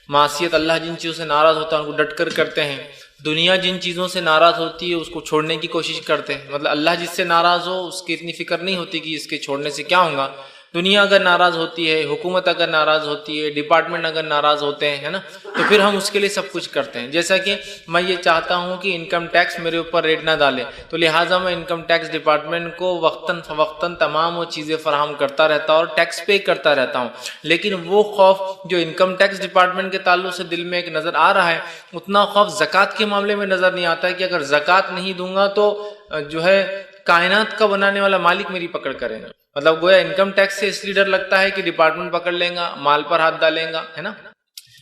معصیت اللہ جن چیزوں سے ناراض ہوتا ہے ان کو ڈٹ کر کرتے ہیں، دنیا جن چیزوں سے ناراض ہوتی ہے اس کو چھوڑنے کی کوشش کرتے ہیں، مطلب اللہ جس سے ناراض ہو اس کی اتنی فکر نہیں ہوتی کہ اس کے چھوڑنے سے کیا ہوگا۔ دنیا اگر ناراض ہوتی ہے، حکومت اگر ناراض ہوتی ہے، ڈپارٹمنٹ اگر ناراض ہوتے ہیں، ہے نا، تو پھر ہم اس کے لیے سب کچھ کرتے ہیں۔ جیسا کہ میں یہ چاہتا ہوں کہ انکم ٹیکس میرے اوپر ریٹ نہ ڈالے، تو لہٰذا میں انکم ٹیکس ڈپارٹمنٹ کو وقتاً فوقتاً تمام وہ چیزیں فراہم کرتا رہتا ہوں اور ٹیکس پے کرتا رہتا ہوں، لیکن وہ خوف جو انکم ٹیکس ڈپارٹمنٹ کے تعلق سے دل میں ایک نظر آ رہا ہے، اتنا خوف زکوٰۃ کے معاملے میں نظر نہیں آتا ہے کہ اگر زکوٰۃ نہیں دوں گا تو جو ہے کائنات کا بنانے والا مالک میری پکڑ کرے گا۔ مطلب گویا انکم ٹیکس سے اس لیے ڈر لگتا ہے کہ ڈپارٹمنٹ پکڑ لیں گا، مال پر ہاتھ ڈالیں گا، ہے نا،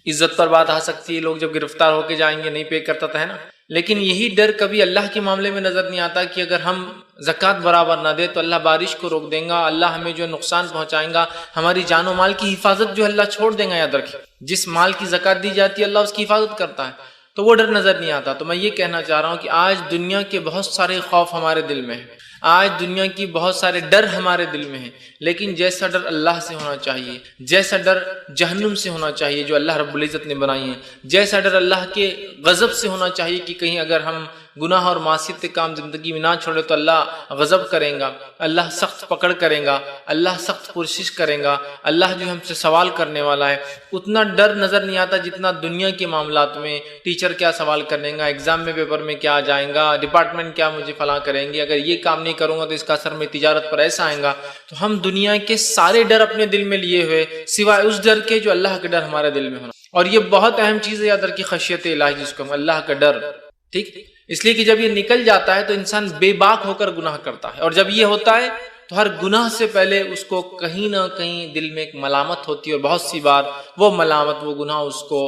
عزت پر بات آ سکتی ہے، لوگ جب گرفتار ہو کے جائیں گے نہیں پے کرتا تھا، ہے نا۔ لیکن یہی ڈر کبھی اللہ کے معاملے میں نظر نہیں آتا کہ اگر ہم زکوٰۃ برابر نہ دے تو اللہ بارش کو روک دیں گا، اللہ ہمیں جو نقصان پہنچائیں گا، ہماری جان و مال کی حفاظت جو اللہ چھوڑ دیں گا۔ یاد رکھیں، جس مال کی زکوٰۃ دی جاتی ہے اللہ اس کی حفاظت کرتا ہے، تو وہ ڈر نظر نہیں آتا۔ تو میں یہ کہنا چاہ رہا ہوں کہ آج دنیا کے بہت سارے خوف ہمارے دل میں ہیں، آج دنیا کی بہت سارے ڈر ہمارے دل میں ہیں، لیکن جیسا ڈر اللہ سے ہونا چاہیے، جیسا ڈر جہنم سے ہونا چاہیے جو اللہ رب العزت نے بنائی ہے، جیسا ڈر اللہ کے غضب سے ہونا چاہیے کہ کہیں اگر ہم گناہ اور معصیت کے کام زندگی میں نہ چھوڑے تو اللہ غضب کریں گا، اللہ سخت پکڑ کریں گا، اللہ سخت پرسش کریں گا، اللہ جو ہم سے سوال کرنے والا ہے۔ اتنا ڈر نظر نہیں آتا جتنا دنیا کے معاملات میں، ٹیچر کیا سوال کریں گا، ایگزام میں پیپر میں کیا آ جائیں گا، ڈپارٹمنٹ کیا مجھے فلاں کریں گے، اگر یہ کام نہیں کروں گا تو اس کا اثر میں تجارت پر ایسا آئے گا۔ تو ہم دنیا کے سارے ڈر اپنے دل میں لیے ہوئے سوائے اس ڈر کے جو اللہ کا ڈر ہمارے دل میں ہونا، اور یہ بہت اہم چیز ہے یاد رکھیے، خشیت الہی جس کو ہم اللہ کا ڈر، ٹھیک، اس لیے کہ جب یہ نکل جاتا ہے تو انسان بے باک ہو کر گناہ کرتا ہے، اور جب یہ ہوتا ہے تو ہر گناہ سے پہلے اس کو کہیں نہ کہیں دل میں ایک ملامت ہوتی ہے، اور بہت سی بار وہ ملامت، وہ گناہ اس کو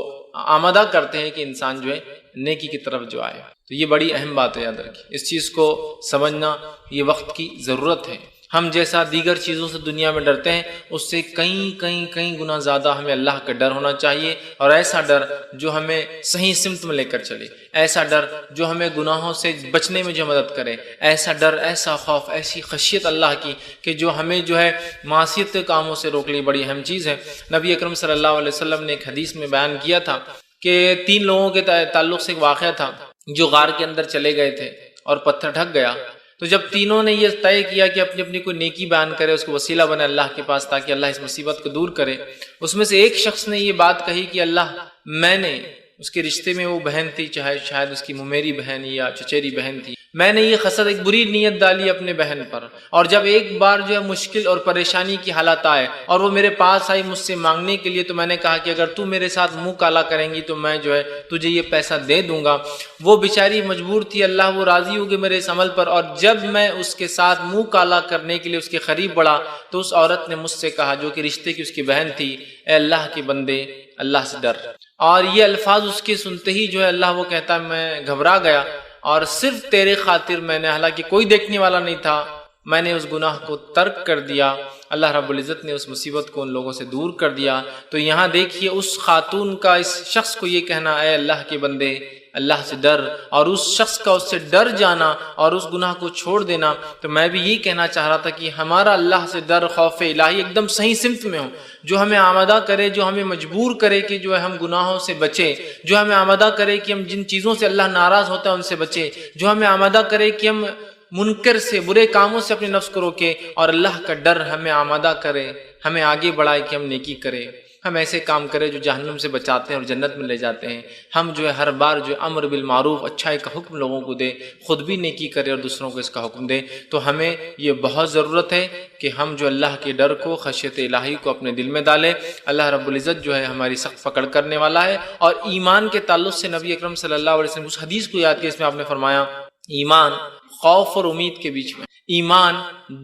آمادہ کرتے ہیں کہ انسان جو ہے نیکی کی طرف جو آئے۔ تو یہ بڑی اہم بات ہے، یاد رکھیے، اس چیز کو سمجھنا یہ وقت کی ضرورت ہے۔ ہم جیسا دیگر چیزوں سے دنیا میں ڈرتے ہیں اس سے کئی گنا زیادہ ہمیں اللہ کا ڈر ہونا چاہیے، اور ایسا ڈر جو ہمیں صحیح سمت میں لے کر چلے، ایسا ڈر جو ہمیں گناہوں سے بچنے میں جو مدد کرے، ایسا ڈر، ایسا خوف، ایسی خشیت اللہ کی کہ جو ہمیں جو ہے معصیت کے کاموں سے روک لی، بڑی اہم چیز ہے۔ نبی اکرم صلی اللہ علیہ وسلم نے ایک حدیث میں بیان کیا تھا کہ 3 لوگوں کے تعلق سے ایک واقعہ تھا جو غار کے اندر چلے گئے تھے اور پتھر ڈھک گیا، تو جب تینوں نے یہ طے کیا کہ اپنی اپنی کوئی نیکی بیان کرے، اس کو وسیلہ بنے اللہ کے پاس تاکہ اللہ اس مصیبت کو دور کرے، اس میں سے ایک شخص نے یہ بات کہی کہ اللہ، میں نے، اس کے رشتے میں وہ بہن تھی، چاہے شاید اس کی ممیری بہن یا چچیری بہن تھی، میں نے یہ خسر، ایک بری نیت ڈالی اپنے بہن پر، اور جب ایک بار جو ہے مشکل اور پریشانی کی حالت آئے اور وہ میرے پاس آئی مجھ سے مانگنے کے لیے، تو میں نے کہا کہ اگر تو میرے ساتھ منہ کالا کریں گی تو میں جو ہے تجھے یہ پیسہ دے دوں گا۔ وہ بیچاری مجبور تھی، اللہ وہ راضی ہوگی میرے اس عمل پر، اور جب میں اس کے ساتھ منہ کالا کرنے کے لیے اس کے قریب بڑھا تو اس عورت نے مجھ سے کہا، جو کہ رشتے کی اس کی بہن تھی، اے اللہ کے بندے، اللہ سے ڈر۔ اور یہ الفاظ اس کے سنتے ہی جو ہے اللہ وہ کہتا ہے میں گھبرا گیا، اور صرف تیرے خاطر میں نے، حالانکہ کوئی دیکھنے والا نہیں تھا، میں نے اس گناہ کو ترک کر دیا، اللہ رب العزت نے اس مصیبت کو ان لوگوں سے دور کر دیا۔ تو یہاں دیکھیے اس خاتون کا اس شخص کو یہ کہنا، اے اللہ کے بندے، اللہ سے ڈر، اور اس شخص کا اس سے ڈر جانا اور اس گناہ کو چھوڑ دینا۔ تو میں بھی یہی کہنا چاہ رہا تھا کہ ہمارا اللہ سے ڈر، خوف الہی ایک دم صحیح سمت میں ہو، جو ہمیں آمادہ کرے، جو ہمیں مجبور کرے کہ جو ہے ہم گناہوں سے بچے، جو ہمیں آمادہ کرے کہ ہم جن چیزوں سے اللہ ناراض ہوتا ہے ان سے بچے، جو ہمیں آمادہ کرے کہ ہم منکر سے، برے کاموں سے اپنے نفس کو روکے، اور اللہ کا ڈر ہمیں آمادہ کرے، ہمیں آگے بڑھائے کہ ہم نیکی کرے، ہم ایسے کام کریں جو جہنم سے بچاتے ہیں اور جنت میں لے جاتے ہیں۔ ہم جو ہے ہر بار جو امر بالمعروف، اچھائی کا حکم لوگوں کو دے، خود بھی نیکی کرے اور دوسروں کو اس کا حکم دے۔ تو ہمیں یہ بہت ضرورت ہے کہ ہم جو اللہ کے ڈر کو، خشیت الہی کو اپنے دل میں ڈالیں۔ اللہ رب العزت جو ہے ہماری سخت پکڑ کرنے والا ہے۔ اور ایمان کے تعلق سے نبی اکرم صلی اللہ علیہ وسلم اس حدیث کو یاد کیا، اس میں آپ نے فرمایا ایمان خوف اور امید کے بیچ میں، ایمان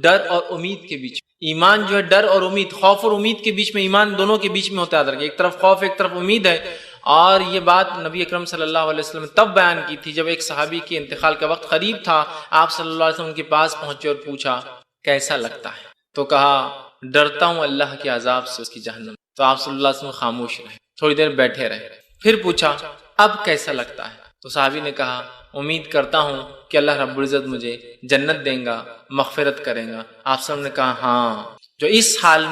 ڈر اور امید کے بیچ میں، ایمان جو ہے ڈر اور امید، خوف اور امید کے بیچ میں، ایمان دونوں کے بیچ میں ہوتا ہے، ایک طرف خوف ایک طرف امید ہے۔ اور یہ بات نبی اکرم صلی اللہ علیہ وسلم نے تب بیان کی تھی جب ایک صحابی کے انتقال کا وقت قریب تھا، آپ صلی اللہ علیہ وسلم ان کے پاس پہنچے اور پوچھا کیسا لگتا ہے، تو کہا ڈرتا ہوں اللہ کے عذاب سے، اس کی جہنم۔ تو آپ صلی اللہ علیہ وسلم خاموش رہے، تھوڑی دیر بیٹھے رہے، پھر پوچھا اب کیسا لگتا ہے، تو صحابی نے کہا امید کرتا ہوں کہ اللہ رب العزت مجھے جنت دیں گا، مغفرت کریں گا۔ آپ صلی اللہ علیہ وسلم نے کہا ہاں، جو اس حال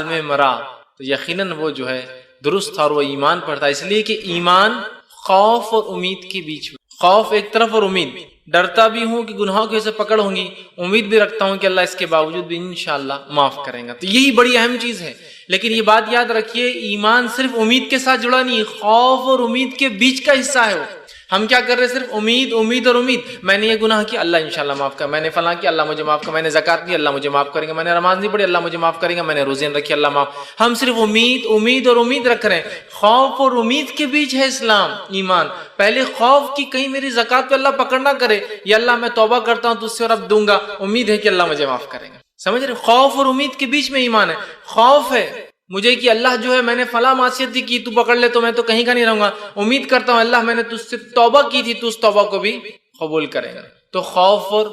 میں مرا تو یقیناً وہ جو ہے درست تھا اور وہ ایمان پر تھا، اس لیے کہ ایمان خوف اور امید کے بیچ میں، خوف ایک طرف اور امید، ڈرتا بھی ہوں کہ گناہوں کی وجہ سے پکڑ ہوں گی، امید بھی رکھتا ہوں کہ اللہ اس کے باوجود بھی انشاءاللہ معاف کریں گا، تو یہی بڑی اہم چیز ہے۔ لیکن یہ بات یاد رکھیے، ایمان صرف امید کے ساتھ جڑا نہیں، خوف اور امید کے بیچ کا حصہ ہے وہ۔ ہم کیا کر رہے ہیں؟ صرف امید امید اور امید، میں نے یہ گناہ کیا اللہ انشاءاللہ معاف کر، میں نے فلاں کیا اللہ مجھے معاف کر، میں نے زکات دی اللہ مجھے معاف کرے گا، میں نے نماز نہیں پڑھی اللہ مجھے معاف کرے گا، میں نے روزے رکھی اللہ معاف۔ ہم صرف امید امید اور امید رکھ رہے ہیں۔ خوف اور امید کے بیچ ہے اسلام، ایمان۔ پہلے خوف کی کہیں میری زکات پہ اللہ پکڑ نہ کرے، یا اللہ میں توبہ کرتا ہوں تجھ سے اور اب دوں گا، امید ہے کہ اللہ مجھے معاف کرے گا۔ سمجھ رہے؟ خوف اور امید کے بیچ میں ایمان ہے۔ خوف ہے مجھے کہ اللہ جو ہے میں نے فلاں معصیت کی تو پکڑ لے تو میں تو کہیں کا نہیں رہوں گا، امید کرتا ہوں اللہ میں نے تجھ سے توبہ کی تھی تو اس توبہ کو بھی قبول کرے گا۔ تو خوف اور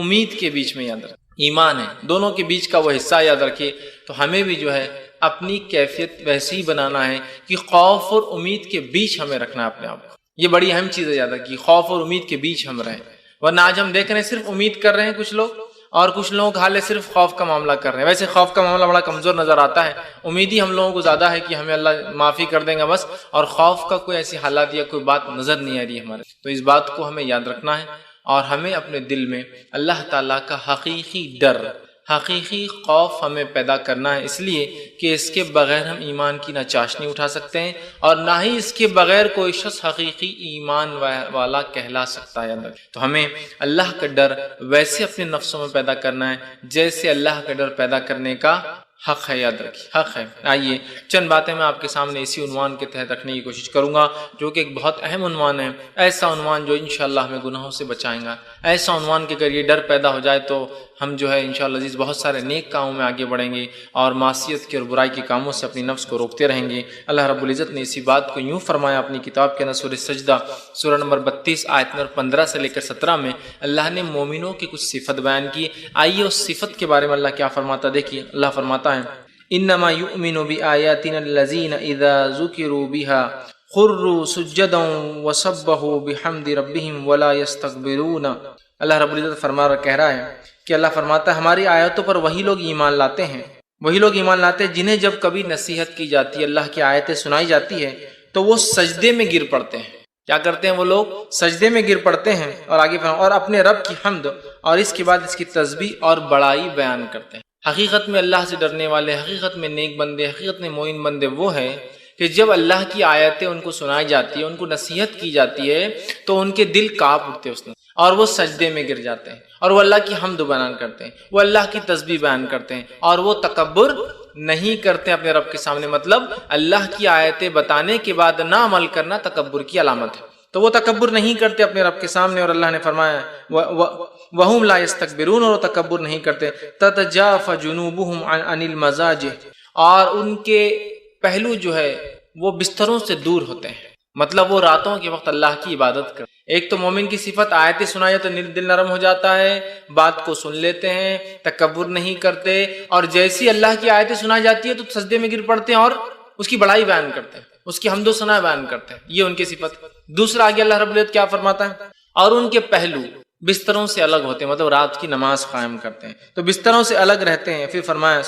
امید کے بیچ میں یاد رکھیں ایمان ہے، دونوں کے بیچ کا وہ حصہ یاد رکھیے۔ تو ہمیں بھی جو ہے اپنی کیفیت ویسی ہی بنانا ہے کہ خوف اور امید کے بیچ ہمیں رکھنا ہے اپنے آپ کو۔ یہ بڑی اہم چیز ہے یاد رکھیے، خوف اور امید کے بیچ ہم رہیں، ورنہ آج ہم دیکھ رہے ہیں صرف امید کر رہے ہیں کچھ لوگ، اور کچھ لوگ حالے صرف خوف کا معاملہ کر رہے ہیں۔ ویسے خوف کا معاملہ بڑا کمزور نظر آتا ہے، امید ہی ہم لوگوں کو زیادہ ہے کہ ہمیں اللہ معافی کر دیں گا بس، اور خوف کا کوئی ایسی حالات یا کوئی بات نظر نہیں آ رہی ہے ہمارے۔ تو اس بات کو ہمیں یاد رکھنا ہے، اور ہمیں اپنے دل میں اللہ تعالیٰ کا حقیقی ڈر، حقیقی خوف ہمیں پیدا کرنا ہے، اس لیے کہ اس کے بغیر ہم ایمان کی نہ چاشنی اٹھا سکتے ہیں، اور نہ ہی اس کے بغیر کوئی شخص حقیقی ایمان والا کہلا سکتا ہے۔ تو ہمیں اللہ کا ڈر ویسے اپنے نفسوں میں پیدا کرنا ہے جیسے اللہ کا ڈر پیدا کرنے کا حق ہے، یاد رکھیے حق ہے۔ آئیے چند باتیں میں آپ کے سامنے اسی عنوان کے تحت رکھنے کی کوشش کروں گا، جو کہ ایک بہت اہم عنوان ہے، ایسا عنوان جو انشاءاللہ ہمیں گناہوں سے بچائیں گا، ایسا عنوان کہ اگر یہ ڈر پیدا ہو جائے تو ہم جو ہے انشاءاللہ عزیز بہت سارے نیک کاموں میں آگے بڑھیں گے، اور معصیت کے اور برائی کے کاموں سے اپنی نفس کو روکتے رہیں گے۔ اللہ رب العزت نے اسی بات کو یوں فرمایا اپنی کتاب کے اندر سورہ سجدہ سورہ نمبر 32 آیت نمبر 15 سے لے کر 17 میں اللہ نے مومنوں کی کچھ صفت بیان کی۔ آئیے اس صفت کے بارے میں اللہ کیا فرماتا دیکھیے۔ اللہ فرماتا ہے انما یؤمن بآیاتنا الذین اذا ذکروا بها خروا سجدا وسبحوا بحمد ربهم ولا یستکبرون۔ اللہ رب العزت کہہ رہا ہے کہ اللہ فرماتا ہے ہماری آیتوں پر وہی لوگ ایمان لاتے ہیں، وہی لوگ ایمان لاتے ہیں جنہیں جب کبھی نصیحت کی جاتی ہے، اللہ کی آیتیں سنائی جاتی ہے تو وہ سجدے میں گر پڑتے ہیں۔ کیا کرتے ہیں وہ لوگ؟ سجدے میں گر پڑتے ہیں، اور آگے اور اپنے رب کی حمد اور اس کے بعد اس کی تسبیح اور بڑائی بیان کرتے ہیں۔ حقیقت میں اللہ سے ڈرنے والے، حقیقت میں نیک بندے، حقیقت میں مومن بندے وہ ہیں کہ جب اللہ کی آیتیں ان کو سنائی جاتی ہے، ان کو نصیحت کی جاتی ہے تو ان کے دل کانپ اٹھتے ہیں اس نے، اور وہ سجدے میں گر جاتے ہیں، اور وہ اللہ کی حمد بیان کرتے ہیں، وہ اللہ کی تسبیح بیان کرتے ہیں، اور وہ تکبر نہیں کرتے اپنے رب کے سامنے۔ مطلب اللہ کی آیتیں بتانے کے بعد نہ عمل کرنا تکبر کی علامت ہے، تو وہ تکبر نہیں کرتے اپنے رب کے سامنے، اور اللہ نے فرمایا وَهُمْ لَا يَسْتَكْبِرُونَ، اور وہ تکبر نہیں کرتے۔ تَتَجَافَ جُنُوبُهُمْ عَنِ الْمَضَاجِعِ، اور ان کے پہلو جو ہے وہ بستروں سے دور ہوتے ہیں، مطلب وہ راتوں کے وقت اللہ کی عبادت کرتے ہیں۔ ایک تو مومن کی صفت آیتیں سنائے تو دل نرم ہو جاتا ہے، بات کو سن لیتے ہیں، تکبر نہیں کرتے، اور جیسی اللہ کی آیتیں سنائی جاتی ہے تو سجدے میں گر پڑتے ہیں اور اس کی بڑائی بیان کرتے ہیں، اس کی حمد و ثنا بیان کرتے ہیں، یہ ان کی صفت۔ دوسرا آگے اللہ رب العزت کیا فرماتا ہے؟ اور ان کے پہلو بستروں سے الگ ہوتے ہیں، مطلب رات کی نماز قائم کرتے ہیں تو بستروں سے الگ رہتے ہیں۔ پھر فرمایا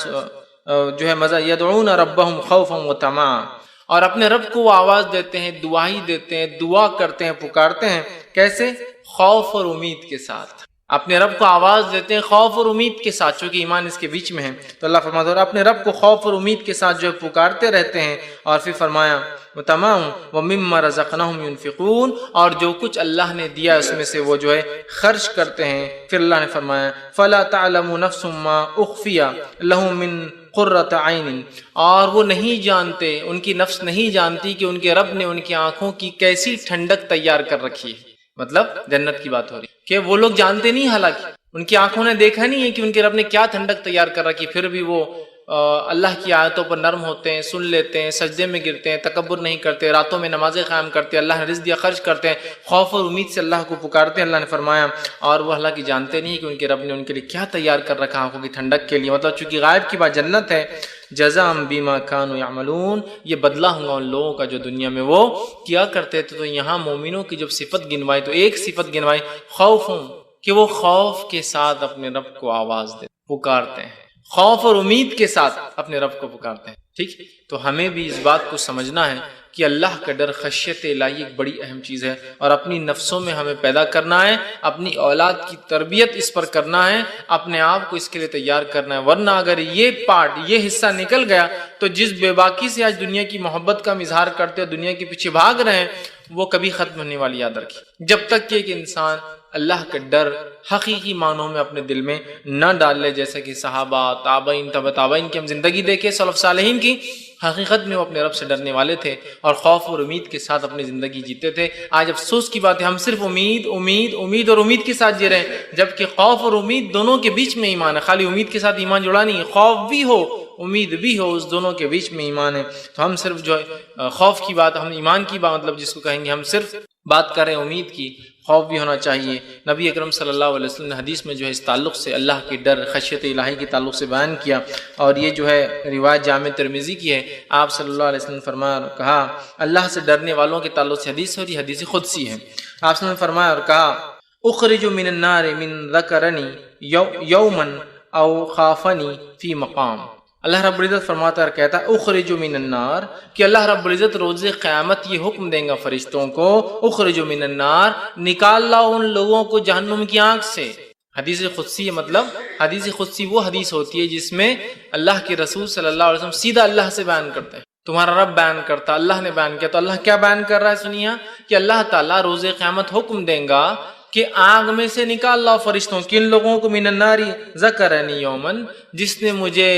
جو ہے مزہ یدعون ربهم خوفا وطمعا، اور اپنے رب کو وہ آواز دیتے ہیں، دعائی دیتے ہیں، دعا کرتے ہیں، پکارتے ہیں، کیسے؟ خوف اور امید کے ساتھ اپنے رب کو آواز دیتے ہیں، خوف اور امید کے ساتھ، چونکہ ایمان اس کے بیچ میں ہے۔ تو اللہ فرماتا ہے اپنے رب کو خوف اور امید کے ساتھ جو ہے پکارتے رہتے ہیں، اور پھر فرمایا تمام وَمِمَّا رَزَقْنَاهُمْ يُنْفِقُونَ، اور جو کچھ اللہ نے دیا اس میں سے وہ جو ہے خرچ کرتے ہیں۔ پھر اللہ نے فرمایا فَلَا تَعْلَمُ نَفْسٌ مَّا أُخْفِيَ لَهُم مِّن قُرَّةِ عَيْنٍ، اور وہ نہیں جانتے، ان کی نفس نہیں جانتی کہ ان کے رب نے ان کی آنکھوں کی کیسی ٹھنڈک تیار کر رکھی ہے۔ مطلب جنت کی بات ہو رہی ہے کہ وہ لوگ جانتے نہیں، حالانکہ ان کی آنکھوں نے دیکھا نہیں ہے کہ ان کے رب نے کیا ٹھنڈک تیار کر رکھی، پھر بھی وہ اللہ کی آیتوں پر نرم ہوتے ہیں، سن لیتے ہیں، سجدے میں گرتے ہیں، تکبر نہیں کرتے، راتوں میں نمازیں قائم کرتے ہیں، اللہ نے رزق دیا خرچ کرتے ہیں، خوف اور امید سے اللہ کو پکارتے ہیں۔ اللہ نے فرمایا اور وہ حالانکہ جانتے نہیں کہ ان کے رب نے ان کے لیے کیا تیار کر رکھا آنکھوں کی ٹھنڈک کے لیے، مطلب چونکہ غائب کی بات جنت ہے۔ جزاء بما كانوا يعملون، یہ بدلہ ہوگا ان لوگوں کا جو دنیا میں وہ کیا کرتے تھے۔ تو یہاں مومنوں کی جب صفت گنوائی تو ایک صفت گنوائی خوف، کہ وہ خوف کے ساتھ اپنے رب کو آواز دے پکارتے ہیں، خوف اور امید کے ساتھ اپنے رب کو پکارتے ہیں۔ ٹھیک، تو ہمیں بھی اس بات کو سمجھنا ہے کہ اللہ کا ڈر، خشیت الہی ایک بڑی اہم چیز ہے، اور اپنی نفسوں میں ہمیں پیدا کرنا ہے، اپنی اولاد کی تربیت اس پر کرنا ہے، اپنے آپ کو اس کے لیے تیار کرنا ہے، ورنہ اگر یہ پارٹ، یہ حصہ نکل گیا تو جس بے باکی سے آج دنیا کی محبت کا اظہار کرتے ہیں، دنیا کے پیچھے بھاگ رہے ہیں، وہ کبھی ختم ہونے والی یاد رکھیے۔ جب تک کہ ایک انسان اللہ کا ڈر حقیقی معنوں میں اپنے دل میں نہ ڈال لے، جیسے کہ صحابہ، تابعین، تبع تابعین کی ہم زندگی دیکھیں، سلف صالحین کی، حقیقت میں وہ اپنے رب سے ڈرنے والے تھے اور خوف اور امید کے ساتھ اپنی زندگی جیتے تھے۔ آج افسوس کی بات ہے، ہم صرف امید امید امید اور امید کے ساتھ جی رہے ہیں، جبکہ خوف اور امید دونوں کے بیچ میں ایمان ہے۔ خالی امید کے ساتھ ایمان جڑا نہیں ہے، خوف بھی ہو امید بھی ہو، اس دونوں کے بیچ میں ایمان ہے۔ تو ہم صرف جو ہے خوف کی بات، ہم ایمان کی بات مطلب جس کو کہیں گے، ہم صرف بات کریں امید کی، خوف بھی ہونا چاہیے۔ نبی اکرم صلی اللہ علیہ وسلم نے حدیث میں جو ہے اس تعلق سے اللہ کے ڈر، خشیت الہی کے تعلق سے بیان کیا، اور یہ جو ہے روایت جامع ترمذی کی ہے۔ آپ صلی اللہ علیہ وسلم نے فرمایا اور کہا، اللہ سے ڈرنے والوں کے تعلق سے حدیث ہے، اور یہ حدیث قدسی ہے۔ آپ نے فرمایا اور کہا، اخرج من النار من ذکرنی یوما او خافنی فی مقام۔ اللہ رب العزت فرماتا ہے اور کہتا ہے، اخرج من النار، کہ اللہ رب العزت روز قیامت یہ حکم دیں گا فرشتوں کو، اخرج من النار، نکال لاؤ ان لوگوں کو جہنم کی آنکھ سے۔ حدیث قدسی مطلب، حدیث قدسی وہ حدیث ہوتی ہے جس میں اللہ کے رسول صلی اللہ علیہ وسلم سیدھا اللہ سے بیان کرتے ہیں، تمہارا رب بیان کرتا، اللہ نے بیان کیا۔ تو اللہ کیا بیان کر رہا ہے سنیے، کہ اللہ تعالیٰ روز قیامت حکم دیں گا کہ آگ میں سے نکال لاؤ فرشتوں، کن لوگوں کو؟ من النار ذکرنی یومن، جس نے مجھے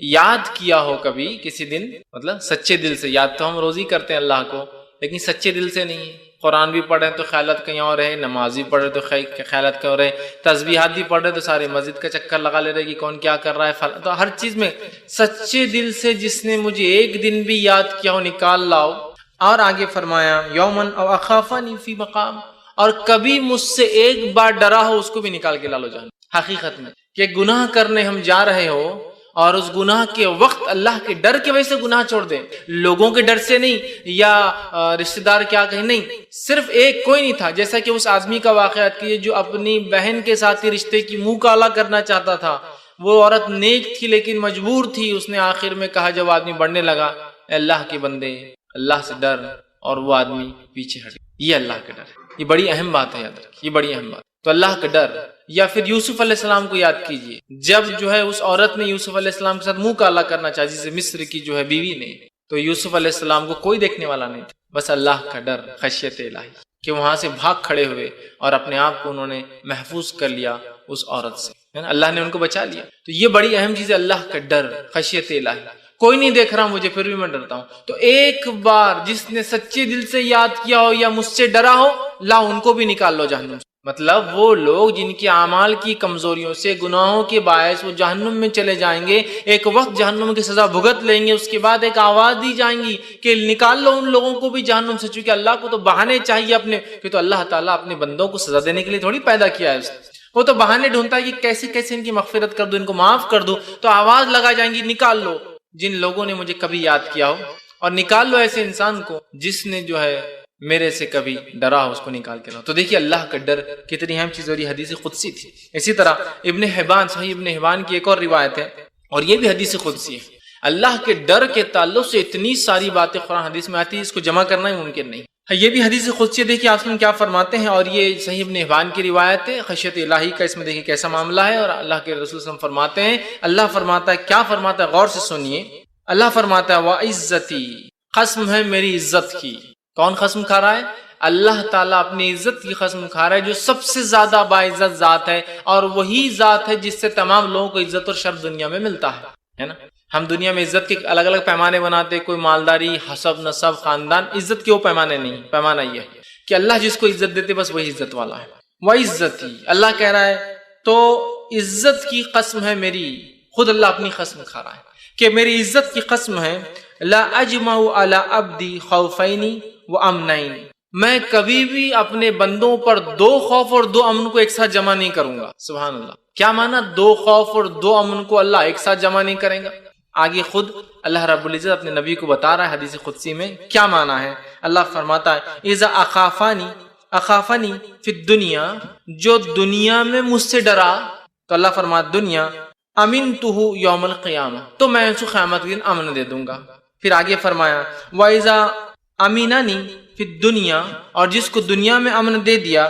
یاد کیا ہو کبھی کسی دن، مطلب سچے دل سے۔ یاد تو ہم روز ہی کرتے ہیں اللہ کو، لیکن سچے دل سے نہیں۔ قرآن بھی پڑھیں تو خیالات کہیں اور ہے، نماز بھی پڑھ رہے تو خیالات کہیں اور ہے، تسبیحات بھی پڑھ رہے تو سارے مسجد کا چکر لگا لے رہے کہ کون کیا کر رہا ہے، تو ہر چیز میں سچے دل سے جس نے مجھے ایک دن بھی یاد کیا ہو، نکال لاؤ۔ اور آگے فرمایا، یومن او اخافنی فی مقام، اور کبھی مجھ سے ایک بار ڈرا ہو، اس کو بھی نکال کے لا لو جان۔ حقیقت میں کہ گناہ کرنے ہم جا رہے ہو، اور اس گناہ کے وقت اللہ کے ڈر کی وجہ سے گناہ چھوڑ دیں، لوگوں کے ڈر سے نہیں، یا رشتہ دار کیا کہیں، نہیں، صرف ایک کوئی نہیں تھا، جیسا کہ اس آدمی کا واقعہ کیے جو اپنی بہن کے ساتھ رشتے کی منہ کالا کرنا چاہتا تھا۔ وہ عورت نیک تھی لیکن مجبور تھی، اس نے آخر میں کہا جب آدمی بڑھنے لگا، اے اللہ کے بندے اللہ سے ڈر، اور وہ آدمی پیچھے ہٹ گیا۔ یہ اللہ کا ڈر، یہ بڑی اہم بات ہے، یاد رکھیے، یہ بڑی اہم بات۔ تو اللہ کا ڈر، یا پھر یوسف علیہ السلام کو یاد کیجئے، جب جو ہے اس عورت نے یوسف علیہ السلام کے ساتھ منہ کالا کرنا چاہا، جسے مصر کی جو ہے بیوی نے، تو یوسف علیہ السلام کو کوئی دیکھنے والا نہیں تھا، بس اللہ کا ڈر، خشیت الہی، کہ وہاں سے بھاگ کھڑے ہوئے اور اپنے آپ کو انہوں نے محفوظ کر لیا اس عورت سے، اللہ نے ان کو بچا لیا۔ تو یہ بڑی اہم چیز ہے، اللہ کا ڈر، خشیت الہی۔ کوئی نہیں دیکھ رہا مجھے پھر بھی میں ڈرتا ہوں، تو ایک بار جس نے سچے دل سے یاد کیا ہو یا مجھ سے ڈرا ہو، لا ان کو بھی نکال لو جہنم سے۔ مطلب وہ لوگ جن کی اعمال کی کمزوریوں سے، گناہوں کے باعث وہ جہنم میں چلے جائیں گے، ایک وقت جہنم کی سزا بھگت لیں گے، اس کے بعد ایک آواز دی جائیں گی کہ نکال لو ان لوگوں کو بھی جہنم سے، چونکہ اللہ کو تو بہانے چاہیے اپنے، کہ تو اللہ تعالیٰ اپنے بندوں کو سزا دینے کے لیے تھوڑی پیدا کیا ہے اس نے، وہ تو بہانے ڈھونڈتا ہے کہ کیسے کیسے ان کی مغفرت کر دو، ان کو معاف کر دو، تو آواز لگا جائیں گی، نکال لو جن لوگوں نے مجھے کبھی یاد کیا ہو، اور نکال لو ایسے انسان کو جس نے جو ہے میرے سے کبھی ڈرا ہو، اس کو نکال کے لاؤ۔ تو دیکھیے اللہ کا ڈر کتنی اہم چیز، اور یہ حدیث قدسی تھی۔ اسی طرح ابن حبان، صحیح ابن حبان کی ایک اور روایت ہے، اور یہ بھی حدیث قدسی ہے۔ اللہ کے ڈر کے تعلق سے اتنی ساری باتیں قرآن حدیث میں آتی ہے، اس کو جمع کرنا ہی ممکن نہیں۔ یہ بھی حدیث قدسی ہے، دیکھیے آپ کیا فرماتے ہیں، اور یہ صحیح ابن حبان کی روایت ہے، خشیت الہی کا اس میں دیکھیے کیسا معاملہ ہے، اور اللہ کے رسول صلی اللہ علیہ وسلم فرماتے ہیں، اللہ فرماتا ہے، کیا فرماتا ہے، غور سے سنیے۔ اللہ فرماتا ہے، وَعِزَّتِي، قسم ہے میری عزت کی۔ کون قسم کھا رہا ہے؟ اللہ تعالیٰ اپنی عزت کی قسم کھا رہا ہے، جو سب سے زیادہ باعزت ذات ہے، اور وہی ذات ہے جس سے تمام لوگوں کو عزت اور شرف دنیا میں ملتا ہے نا۔ ہم دنیا میں عزت کے الگ الگ پیمانے بناتے، کوئی مالداری، حسب، نسب، خاندان، عزت کے وہ پیمانے نہیں، پیمانہ یہ ہے کہ اللہ جس کو عزت دیتے بس وہی عزت والا ہے۔ وَعِزَّتِي، اللہ کہہ رہا ہے، تو عزت کی قسم ہے میری، خود اللہ اپنی قسم کھا رہا ہے کہ میری عزت کی قسم ہے، لا اجمع علی عبدی خوفین و امنین، میں کبھی بھی اپنے بندوں پر دو خوف اور دو امن کو ایک ساتھ جمع نہیں کروں گا۔ سبحان اللہ، کیا معنی دو خوف اور دو امن کو اللہ ایک ساتھ جمع نہیں کرے گا؟ آگے خود اللہ رب العزت اپنے نبی کو بتا رہا ہے حدیث قدسی میں کیا معنی ہے۔ اللہ فرماتا ہے، اذا اخافنی فی الدنیا، جو دنیا میں مجھ سے ڈرا، تو اللہ فرماتا دنیا امنتہ یوم القیامہ، تو میں اس کو قیامت کے دن امن دے دوں گا۔ پھر آگے فرمایا وَإِذَا أَمِنَنِي فِي الدُّنْيَا، اور جس کو دنیا میں امن دے دیا،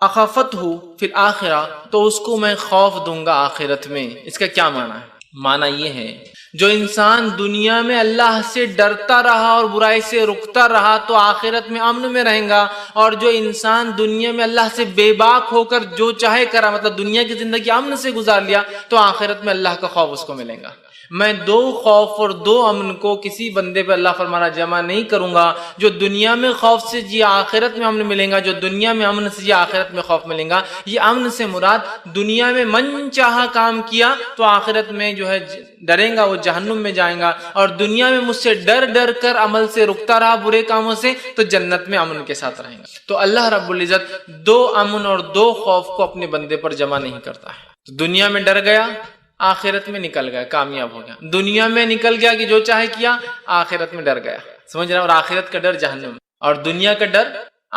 أَخَفَتْهُ فِي الْآخِرَةِ، تو اس کو میں خوف دوں گا آخرت میں۔ اس کا کیا معنی ہے؟ معنی یہ ہے جو انسان دنیا میں اللہ سے ڈرتا رہا اور برائی سے رکتا رہا تو آخرت میں امن میں رہیں گا، اور جو انسان دنیا میں اللہ سے بے باک ہو کر جو چاہے کرا، مطلب دنیا کی زندگی امن سے گزار لیا، تو آخرت میں اللہ کا خوف اس کو ملے گا۔ میں دو خوف اور دو امن کو کسی بندے پہ اللہ فرمانا جمع نہیں کروں گا۔ جو دنیا میں خوف سے جی آخرت میں امن ملے گا، جو دنیا میں امن سے جی آخرت میں خوف ملے گا۔ یہ امن سے مراد دنیا میں من چاہا کام کیا تو آخرت میں جو ہے ڈریں گا، وہ جہنم میں جائیں گا، اور دنیا میں مجھ سے ڈر ڈر کر عمل سے رکتا رہا برے کاموں سے تو جنت میں امن کے ساتھ رہیں گا۔ تو اللہ رب العزت دو امن اور دو خوف کو اپنے بندے پر جمع نہیں کرتا ہے۔ تو دنیا میں ڈر گیا، آخرت میں نکل گیا، کامیاب ہو گیا۔ دنیا میں نکل گیا کہ جو چاہے کیا، آخرت میں ڈر گیا، سمجھ رہے ہیں؟ اور آخرت کا ڈر جہنم، اور دنیا کا ڈر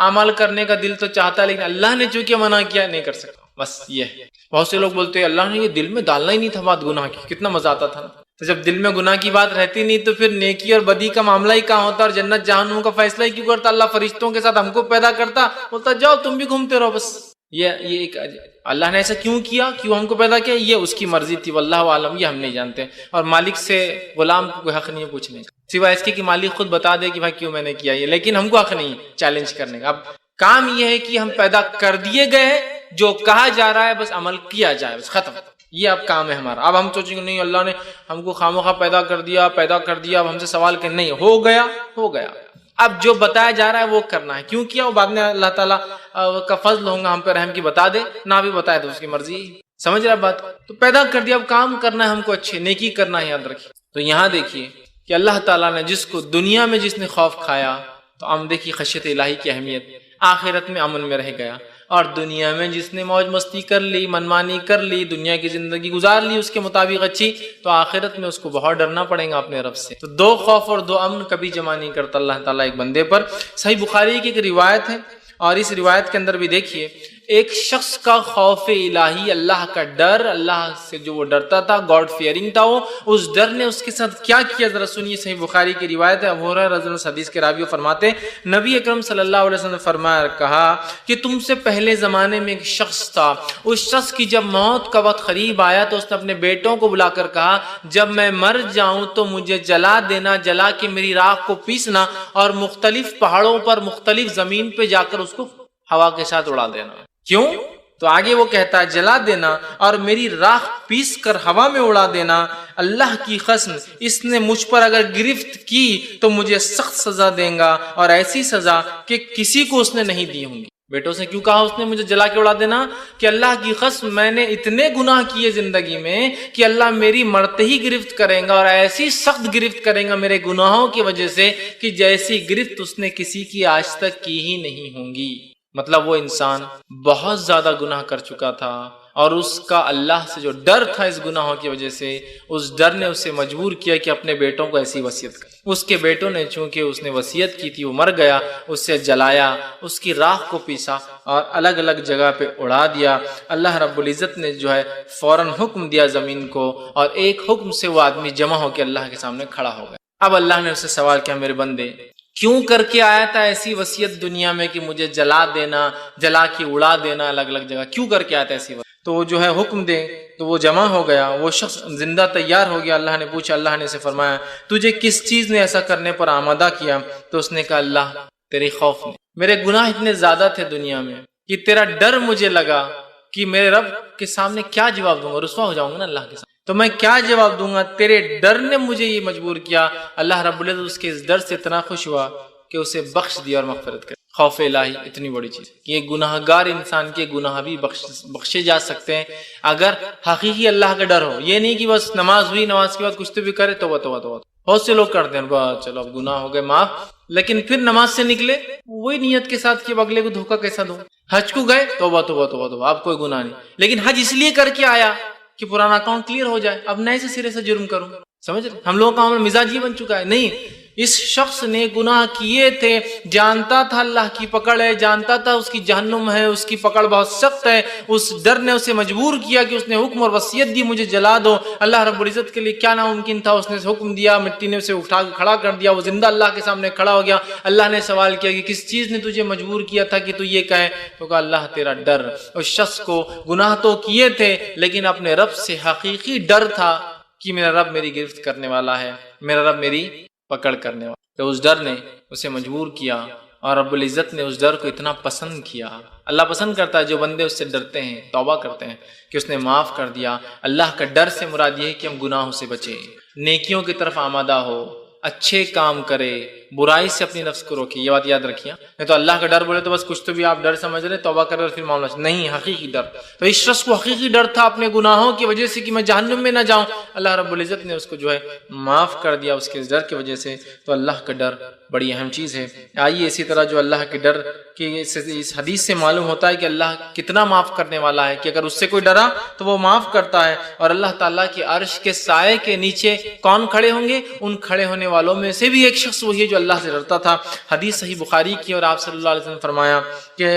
عمل کرنے کا دل تو چاہتا ہے لیکن اللہ نے چونکہ منع کیا نہیں کر سکتا، بس یہ ہے۔ بہت سے لوگ بولتے ہیں اللہ نے یہ دل میں ڈالنا ہی نہیں تھا بات گناہ کی، کتنا مزہ آتا تھا نا۔ تو جب دل میں گناہ کی بات رہتی نہیں تو پھر نیکی اور بدی کا معاملہ ہی کہاں ہوتا، اور جنت جہنم کا فیصلہ ہی کیوں کرتا؟ اللہ فرشتوں کے ساتھ ہم کو پیدا کرتا، بولتا جاؤ تم بھی گھومتے رہو بس۔ یہ ایک اللہ نے ایسا کیوں کیا، کیوں ہم کو پیدا کیا، یہ اس کی مرضی تھی، واللہ عالم، یہ ہم نہیں جانتے۔ اور مالک سے غلام کو کوئی حق نہیں ہے پوچھنے کا، سوائے اس کے کہ مالک خود بتا دے کہ بھائی کیوں میں نے کیا یہ، لیکن ہم کو حق نہیں چیلنج کرنے کا۔ اب کام یہ ہے کہ ہم پیدا کر دیے گئے، جو کہا جا رہا ہے بس عمل کیا جائے، بس ختم۔ یہ اب کام ہے ہمارا۔ اب ہم سوچیں گے نہیں اللہ نے ہم کو خامخواہ پیدا کر دیا، اب ہم سے سوال کریں، نہیں، ہو گیا ہو گیا۔ اب جو بتایا جا رہا ہے وہ کرنا ہے، کیوں کیا وہ بعد میں اللہ تعالیٰ کا فضل ہوگا ہم پہ رحم کی بتا دے، نہ بھی بتائے تو اس کی مرضی۔ سمجھ رہا بات؟ تو پیدا کر دیا، اب کام کرنا ہے ہم کو، اچھے نیکی کرنا ہے، یاد رکھیے۔ تو یہاں دیکھیے کہ اللہ تعالیٰ نے جس کو دنیا میں جس نے خوف کھایا تو ہم دیکھیے خشیت الہی کی اہمیت، آخرت میں امن میں رہ گیا۔ اور دنیا میں جس نے موج مستی کر لی، منمانی کر لی، دنیا کی زندگی گزار لی اس کے مطابق اچھی، تو آخرت میں اس کو بہت ڈرنا پڑے گا اپنے رب سے۔ تو دو خوف اور دو امن کبھی جمع نہیں کرتا اللہ تعالیٰ ایک بندے پر۔ صحیح بخاری کی ایک روایت ہے، اور اس روایت کے اندر بھی دیکھیے ایک شخص کا خوف الہی، اللہ کا ڈر، اللہ سے جو وہ ڈرتا تھا، گاڈ فیئرنگ تھا، وہ اس ڈر نے اس کے ساتھ کیا کیا ذرا سنیے۔ صحیح بخاری کی روایت ہے، ابو ہریرہ رضی اللہ عنہ حدیث کے راوی فرماتے ہیں نبی اکرم صلی اللہ علیہ وسلم نے فرمایا، کہا کہ تم سے پہلے زمانے میں ایک شخص تھا، اس شخص کی جب موت کا وقت قریب آیا تو اس نے اپنے بیٹوں کو بلا کر کہا جب میں مر جاؤں تو مجھے جلا دینا، جلا کے میری راکھ کو پیسنا اور مختلف پہاڑوں پر مختلف زمین پہ جا کر اس کو ہوا کے ساتھ اڑا دینا۔ کیوں؟ تو آگے وہ کہتا ہے جلا دینا اور میری راکھ پیس کر ہوا میں اڑا دینا، اللہ کی قسم اس نے مجھ پر اگر گرفت کی تو مجھے سخت سزا دیں گا، اور ایسی سزا کہ کسی کو اس نے نہیں دی ہوں گی۔ بیٹوں سے کیوں کہا اس نے مجھے جلا کے اڑا دینا؟ کہ اللہ کی قسم میں نے اتنے گناہ کیے زندگی میں کہ اللہ میری مرتے ہی گرفت کریں گا، اور ایسی سخت گرفت کریں گا میرے گناہوں کی وجہ سے کہ جیسی گرفت اس نے کسی کی آج تک کی ہی نہیں ہوں گی۔ مطلب وہ انسان بہت زیادہ گناہ کر چکا تھا، اور اس کا اللہ سے جو ڈر تھا اس گناہوں کی وجہ سے، اس ڈر نے اسے مجبور کیا کہ اپنے بیٹوں کو ایسی وصیت کرے۔ اس کے بیٹوں نے چونکہ اس نے وصیت کی تھی، وہ مر گیا، اسے جلایا، اس کی راکھ کو پیسا اور الگ الگ جگہ پہ اڑا دیا۔ اللہ رب العزت نے جو ہے فوراً حکم دیا زمین کو، اور ایک حکم سے وہ آدمی جمع ہو کے اللہ کے سامنے کھڑا ہو گیا۔ اب اللہ نے اسے سوال کیا، میرے بندے کیوں کر کے آیا تھا ایسی وصیت دنیا میں کہ مجھے جلا دینا، جلا کے اڑا دینا الگ الگ جگہ، کیوں کر کے آیا تھا ایسی وصیت؟ تو وہ جو ہے حکم دے تو وہ جمع ہو گیا، وہ شخص زندہ تیار ہو گیا۔ اللہ نے پوچھا، اللہ نے اسے فرمایا تجھے کس چیز نے ایسا کرنے پر آمادہ کیا؟ تو اس نے کہا اللہ تیرے خوف نے، میرے گناہ اتنے زیادہ تھے دنیا میں کہ تیرا ڈر مجھے لگا کہ میرے رب کے سامنے کیا جواب دوں گا، رسوا ہو جاؤں گا نا اللہ کے سامنے، تو میں کیا جواب دوں گا، تیرے ڈر نے مجھے یہ مجبور کیا۔ اللہ رب العزت اس کے اس ڈر سے اتنا خوش ہوا کہ اسے بخش دیا اور مغفرت کر۔ خوف الہی اتنی بڑی چیز کہ یہ گناہ گار انسان کے گناہ بھی بخشے جا سکتے ہیں اگر حقیقی اللہ کا ڈر ہو۔ یہ نہیں کہ بس نماز ہوئی، نماز کے بعد کچھ تو بھی کرے، توبہ توبہ توبہ۔ بہت سے لوگ کرتے ہیں بس چلو اب گناہ ہو گئے معاف، لیکن پھر نماز سے نکلے وہی نیت کے ساتھ کہ اگلے کو دھوکہ کیسا دوں۔ حج کو گئے، توبہ توبہ توبہ توبہ، اب کوئی گناہ نہیں، لیکن حج اس لیے کر کے آیا کہ پرانا اکاؤنٹ کلیئر ہو جائے، اب نئے سے سرے سے جرم کروں۔ سمجھ رہے؟ ہم لوگوں کا مزاج یہ بن چکا ہے، نہیں اس شخص نے گناہ کیے تھے، جانتا تھا اللہ کی پکڑ ہے، جانتا تھا اس کی جہنم ہے، اس کی پکڑ بہت سخت ہے، اس ڈر نے اسے مجبور کیا کہ اس نے حکم اور وصیت دی مجھے جلا دو۔ اللہ رب العزت کے لیے کیا ناممکن تھا، اس نے حکم دیا، مٹی نے اسے اٹھا کے کھڑا کر دیا، وہ زندہ اللہ کے سامنے کھڑا ہو گیا۔ اللہ نے سوال کیا کہ کس چیز نے تجھے مجبور کیا تھا کہ تو یہ کہے؟ تو کہا اللہ تیرا ڈر۔ اس شخص کو گناہ تو کیے تھے لیکن اپنے رب سے حقیقی ڈر تھا کہ میرا رب میری گرفت کرنے والا ہے، میرا رب میری پکڑ کرنے والا۔ تو اس ڈر نے اسے مجبور کیا اور رب العزت نے اس ڈر کو اتنا پسند کیا۔ اللہ پسند کرتا ہے جو بندے اس سے ڈرتے ہیں، توبہ کرتے ہیں، کہ اس نے معاف کر دیا۔ اللہ کا ڈر سے مراد یہ ہے کہ ہم گناہوں سے بچیں، نیکیوں کی طرف آمادہ ہو، اچھے کام کرے، برائی سے اپنی نفس کو روکے۔ یہ بات یاد رکھیے، نہیں تو اللہ کا ڈر بولے تو بس کچھ تو بھی آپ ڈر سمجھ رہے، توبہ کر رہے پھر معاملہ نہیں، حقیقی ڈر۔ تو اس شخص کو حقیقی ڈر تھا اپنے گناہوں کی وجہ سے کہ میں جہنم میں نہ جاؤں۔ اللہ رب العزت نے اس کو جو ہے معاف کر دیا اس کے ڈر کی وجہ سے۔ تو اللہ کا ڈر بڑی اہم چیز ہے۔ آئیے اسی طرح جو اللہ کے ڈر کی اس حدیث سے معلوم ہوتا ہے کہ اللہ کتنا معاف کرنے والا ہے، کہ اگر اس سے کوئی ڈرا تو وہ معاف کرتا ہے۔ اور اللہ تعالیٰ کے عرش کے سائے کے نیچے کون کھڑے ہوں گے؟ ان کھڑے ہونے والوں میں سے بھی ایک شخص وہی ہے جو اللہ سے ڈرتا تھا۔ حدیث صحیح بخاری کی، اور آپ صلی اللہ علیہ وسلم نے فرمایا کہ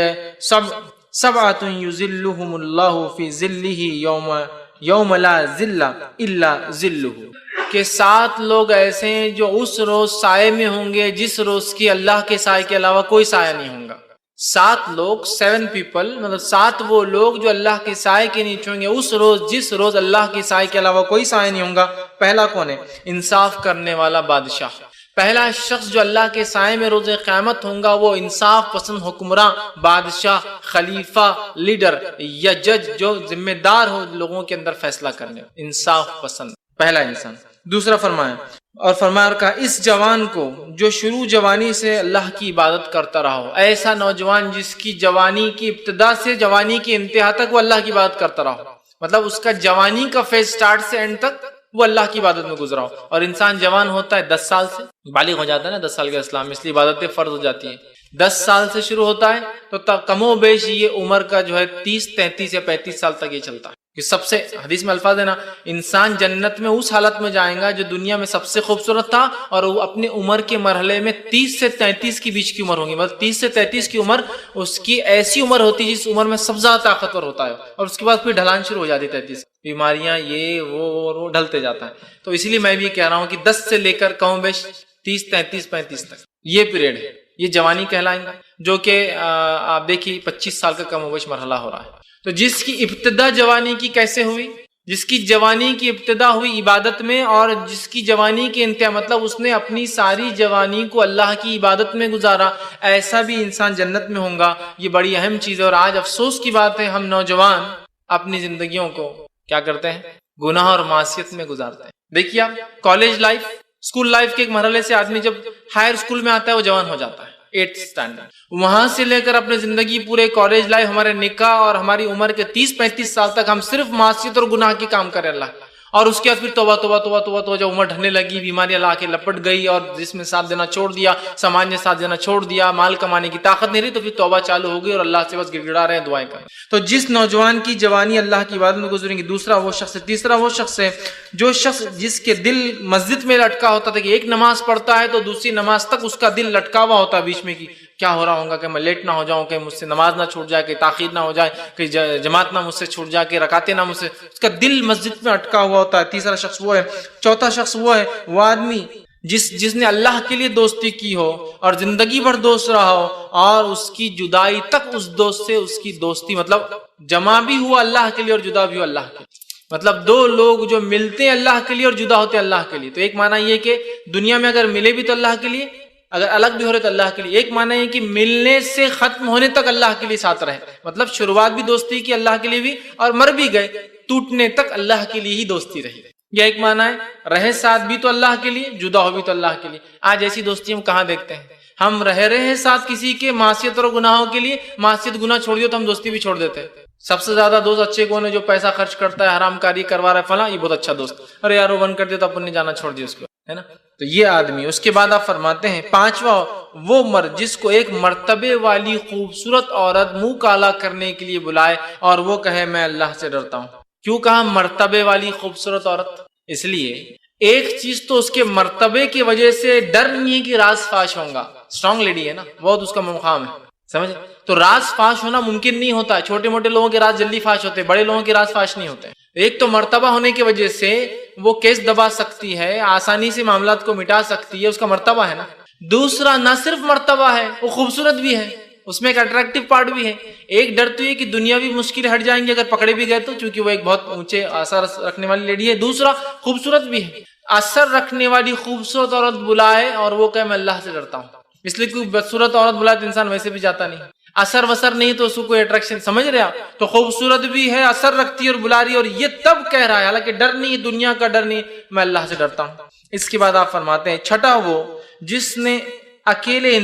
سبعۃ یظلھم اللہ فی ظلہ یوم لا ظل الا ظلہ، کہ 7 لوگ ایسے ہیں جو اس روز سائے میں ہوں گے جس روز کی اللہ کے سائے کے علاوہ کوئی سایہ نہیں ہوگا۔ 7 لوگ، 7 پیپل، مطلب 7 وہ لوگ جو اللہ کے سائے کے نیچے ہوں گے اس روز جس روز اللہ کے سائے کے علاوہ کوئی سایہ نہیں ہوگا۔ پہلا کون ہے؟ انصاف کرنے والا بادشاہ۔ پہلا شخص جو اللہ کے سائے میں روز قیامت ہوں گا وہ انصاف پسند حکمراں، بادشاہ، خلیفہ، لیڈر یا جج جو ذمہ دار ہو لوگوں کے اندر فیصلہ کرنے، انصاف پسند پہلا انسان۔ دوسرا فرمایا اور کہا اس جوان کو جو شروع جوانی سے اللہ کی عبادت کرتا رہا ہو، ایسا نوجوان جس کی جوانی کی ابتدا سے جوانی کی انتہا تک وہ اللہ کی عبادت کرتا رہا ہو، مطلب اس کا جوانی کا فیز سٹارٹ سے اینڈ تک وہ اللہ کی عبادت میں گزرا ہو۔ اور انسان جوان ہوتا ہے 10 سال سے، بالغ ہو جاتا ہے نا 10 سال کے اسلام میں، اس لیے عبادتیں فرض ہو جاتی ہیں۔ 10 سال سے شروع ہوتا ہے تو کم و بیش یہ عمر کا جو ہے 30، 33 یا 35 سال تک یہ چلتا ہے۔ کہ سب سے حدیث میں الفاظ ہے نا، انسان جنت میں اس حالت میں جائیں گا جو دنیا میں سب سے خوبصورت تھا، اور وہ اپنے عمر کے مرحلے میں 30 سے 33 کے بیچ کی عمر ہوگی، مطلب 30 سے 33 کی عمر اس کی ایسی عمر ہوتی ہے جس عمر میں سب زیادہ طاقتور ہوتا ہے، اور اس کے بعد پھر ڈھلان شروع ہو جاتی ہے، 33 بیماریاں یہ وہ ڈھلتے جاتا ہے۔ تو اسی لیے میں بھی کہہ رہا ہوں کہ 10 سے لے کر کم بیش 30، 33، 35 تک یہ پیریڈ ہے، یہ جوانی کہلائیں گا، جو کہ آپ دیکھیے 25 سال کا کم و بیش مرحلہ ہو رہا ہے۔ تو جس کی ابتدا جوانی کی کیسے ہوئی؟ جس کی جوانی کی ابتدا ہوئی عبادت میں، اور جس کی جوانی کی انتہا مطلب اس نے اپنی ساری جوانی کو اللہ کی عبادت میں گزارا، ایسا بھی انسان جنت میں ہوگا۔ یہ بڑی اہم چیز ہے۔ اور آج افسوس کی بات ہے ہم نوجوان اپنی زندگیوں کو کیا کرتے ہیں؟ گناہ اور معصیت میں گزارتے ہیں۔ دیکھیے آپ کالج لائف، اسکول لائف کے ایک مرحلے سے آدمی جب ہائر اسکول میں آتا ہے وہ جوان ہو جاتا ہے، 8th اسٹینڈرڈ، وہاں سے لے کر اپنے زندگی پورے کالج لائف، ہمارے نکاح اور ہماری عمر کے 30-35 سال تک ہم صرف معصیت اور گناہ کے کام کریں اللہ، اور اس کے بعد پھر توبہ توبہ توبہ توبہ توبہ، جب عمر ڈھلنے لگی، بیماریاں لا کے لپٹ گئی، اور جس میں ساتھ دینا چھوڑ دیا، سماج نے ساتھ دینا چھوڑ دیا، مال کمانے کی طاقت نہیں رہی، تو پھر توبہ چالو ہو گئی اور اللہ سے بس گڑ گڑا رہے ہیں، دعائیں کریں۔ تو جس نوجوان کی جوانی اللہ کی عبادت میں گزریں گی، دوسرا وہ شخص ہے۔ تیسرا وہ شخص ہے جو شخص جس کے دل مسجد میں لٹکا ہوتا تھا، کہ ایک نماز پڑھتا ہے تو دوسری نماز تک اس کا دل لٹکا ہوا ہوتا ہے بیچ میں، کی کیا ہو رہا ہوگا، کہ میں لیٹ نہ ہو جاؤں، کہ مجھ سے نماز نہ چھوٹ جائے، کہ تاخیر نہ ہو جائے، کہ جماعت نہ مجھ سے چھوٹ جائے، کہ رکعتیں نہ مجھ سے، اس کا دل مسجد میں اٹکا ہوا ہوتا ہے۔ تیسرا شخص وہ ہے۔ چوتھا شخص وہ ہے، وہ آدمی جس نے اللہ کے لیے دوستی کی ہو اور زندگی بھر دوست رہا ہو، اور اس کی جدائی تک اس دوست سے اس کی دوستی مطلب جمع بھی ہوا اللہ کے لیے اور جدا بھی ہوا اللہ کے لیے، مطلب 2 لوگ جو ملتے ہیں اللہ کے لیے اور جدا ہوتے ہیں اللہ کے لیے۔ تو ایک معنی یہ کہ دنیا میں اگر ملے بھی تو اللہ کے لیے، اگر الگ بھی ہو رہے تو اللہ کے لیے۔ ایک معنی یہ کہ ملنے سے ختم ہونے تک اللہ کے لیے ساتھ رہے، مطلب شروعات بھی دوستی کی اللہ کے لیے بھی، اور مر بھی گئے، ٹوٹنے تک اللہ کے لیے ہی دوستی رہی۔ یہ ایک معنی ہے، رہے ساتھ بھی تو اللہ کے لیے، جدا ہو بھی تو اللہ کے لیے۔ آج ایسی دوستی ہم کہاں دیکھتے ہیں؟ ہم رہے ہیں ساتھ کسی کے معصیت اور گناہوں کے لیے، معصیت گناہ چھوڑ دیو تو ہم دوستی بھی چھوڑ دیتے ہیں۔ سب سے زیادہ دوست اچھے کون ہے؟ جو پیسہ خرچ کرتا ہے، حرام کاری کروا رہا ہے، فلاں، یہ بہت اچھا دوست، ارے یار وہ بند کر دیا تو اپن نے جانا چھوڑ دیا اس کو، ہے نا۔ تو یہ آدمی، اس کے بعد آپ فرماتے ہیں پانچواں وہ مرد جس کو ایک مرتبے والی خوبصورت عورت منہ کالا کرنے کے لیے بلائے اور وہ کہے میں اللہ سے ڈرتا ہوں۔ کیوں کہا مرتبے والی خوبصورت عورت؟ اس لیے ایک چیز تو اس کے مرتبے کی وجہ سے ڈر نہیں ہے کہ راز فاش ہوگا. اسٹرانگ لیڈی ہے نا, بہت اس کا مقام ہے, سمجھ, تو راز فاش ہونا ممکن نہیں ہوتا. چھوٹے موٹے لوگوں کے راز جلدی فاش ہوتے, بڑے لوگوں کے راز فاش نہیں ہوتے. ایک تو مرتبہ ہونے کی وجہ سے وہ کیس دبا سکتی ہے, آسانی سے معاملات کو مٹا سکتی ہے, اس کا مرتبہ ہے نا. دوسرا نہ صرف مرتبہ ہے, وہ خوبصورت بھی ہے, اس میں ایک اٹریکٹیو پارٹ بھی ہے. ایک ڈر تو یہ کہ دنیاوی مشکل ہٹ جائیں گے اگر پکڑے بھی گئے تو, چونکہ وہ ایک بہت اونچے اثر رکھنے والی لیڈی ہے. دوسرا خوبصورت بھی ہے. اثر رکھنے والی خوبصورت عورت بلائے اور وہ کہے میں اللہ سے ڈرتا ہوں, اس لیے کوئی بدصورت عورت بلائے تو انسان ویسے بھی جاتا نہیں. اثر وسر نہیں تو اس کو کوئی اٹریکشن, سمجھ رہے آپ, تو خوبصورت بھی ہے, اثر رکھتی ہے اور بلا رہی ہے, اور یہ تب کہہ رہا ہے, حالانکہ ڈر نہیں, دنیا کا ڈر نہیں, میں اللہ سے ڈرتا ہوں. اس کے بعد آپ فرماتے ہیں چھٹا وہ جس نے اکیلے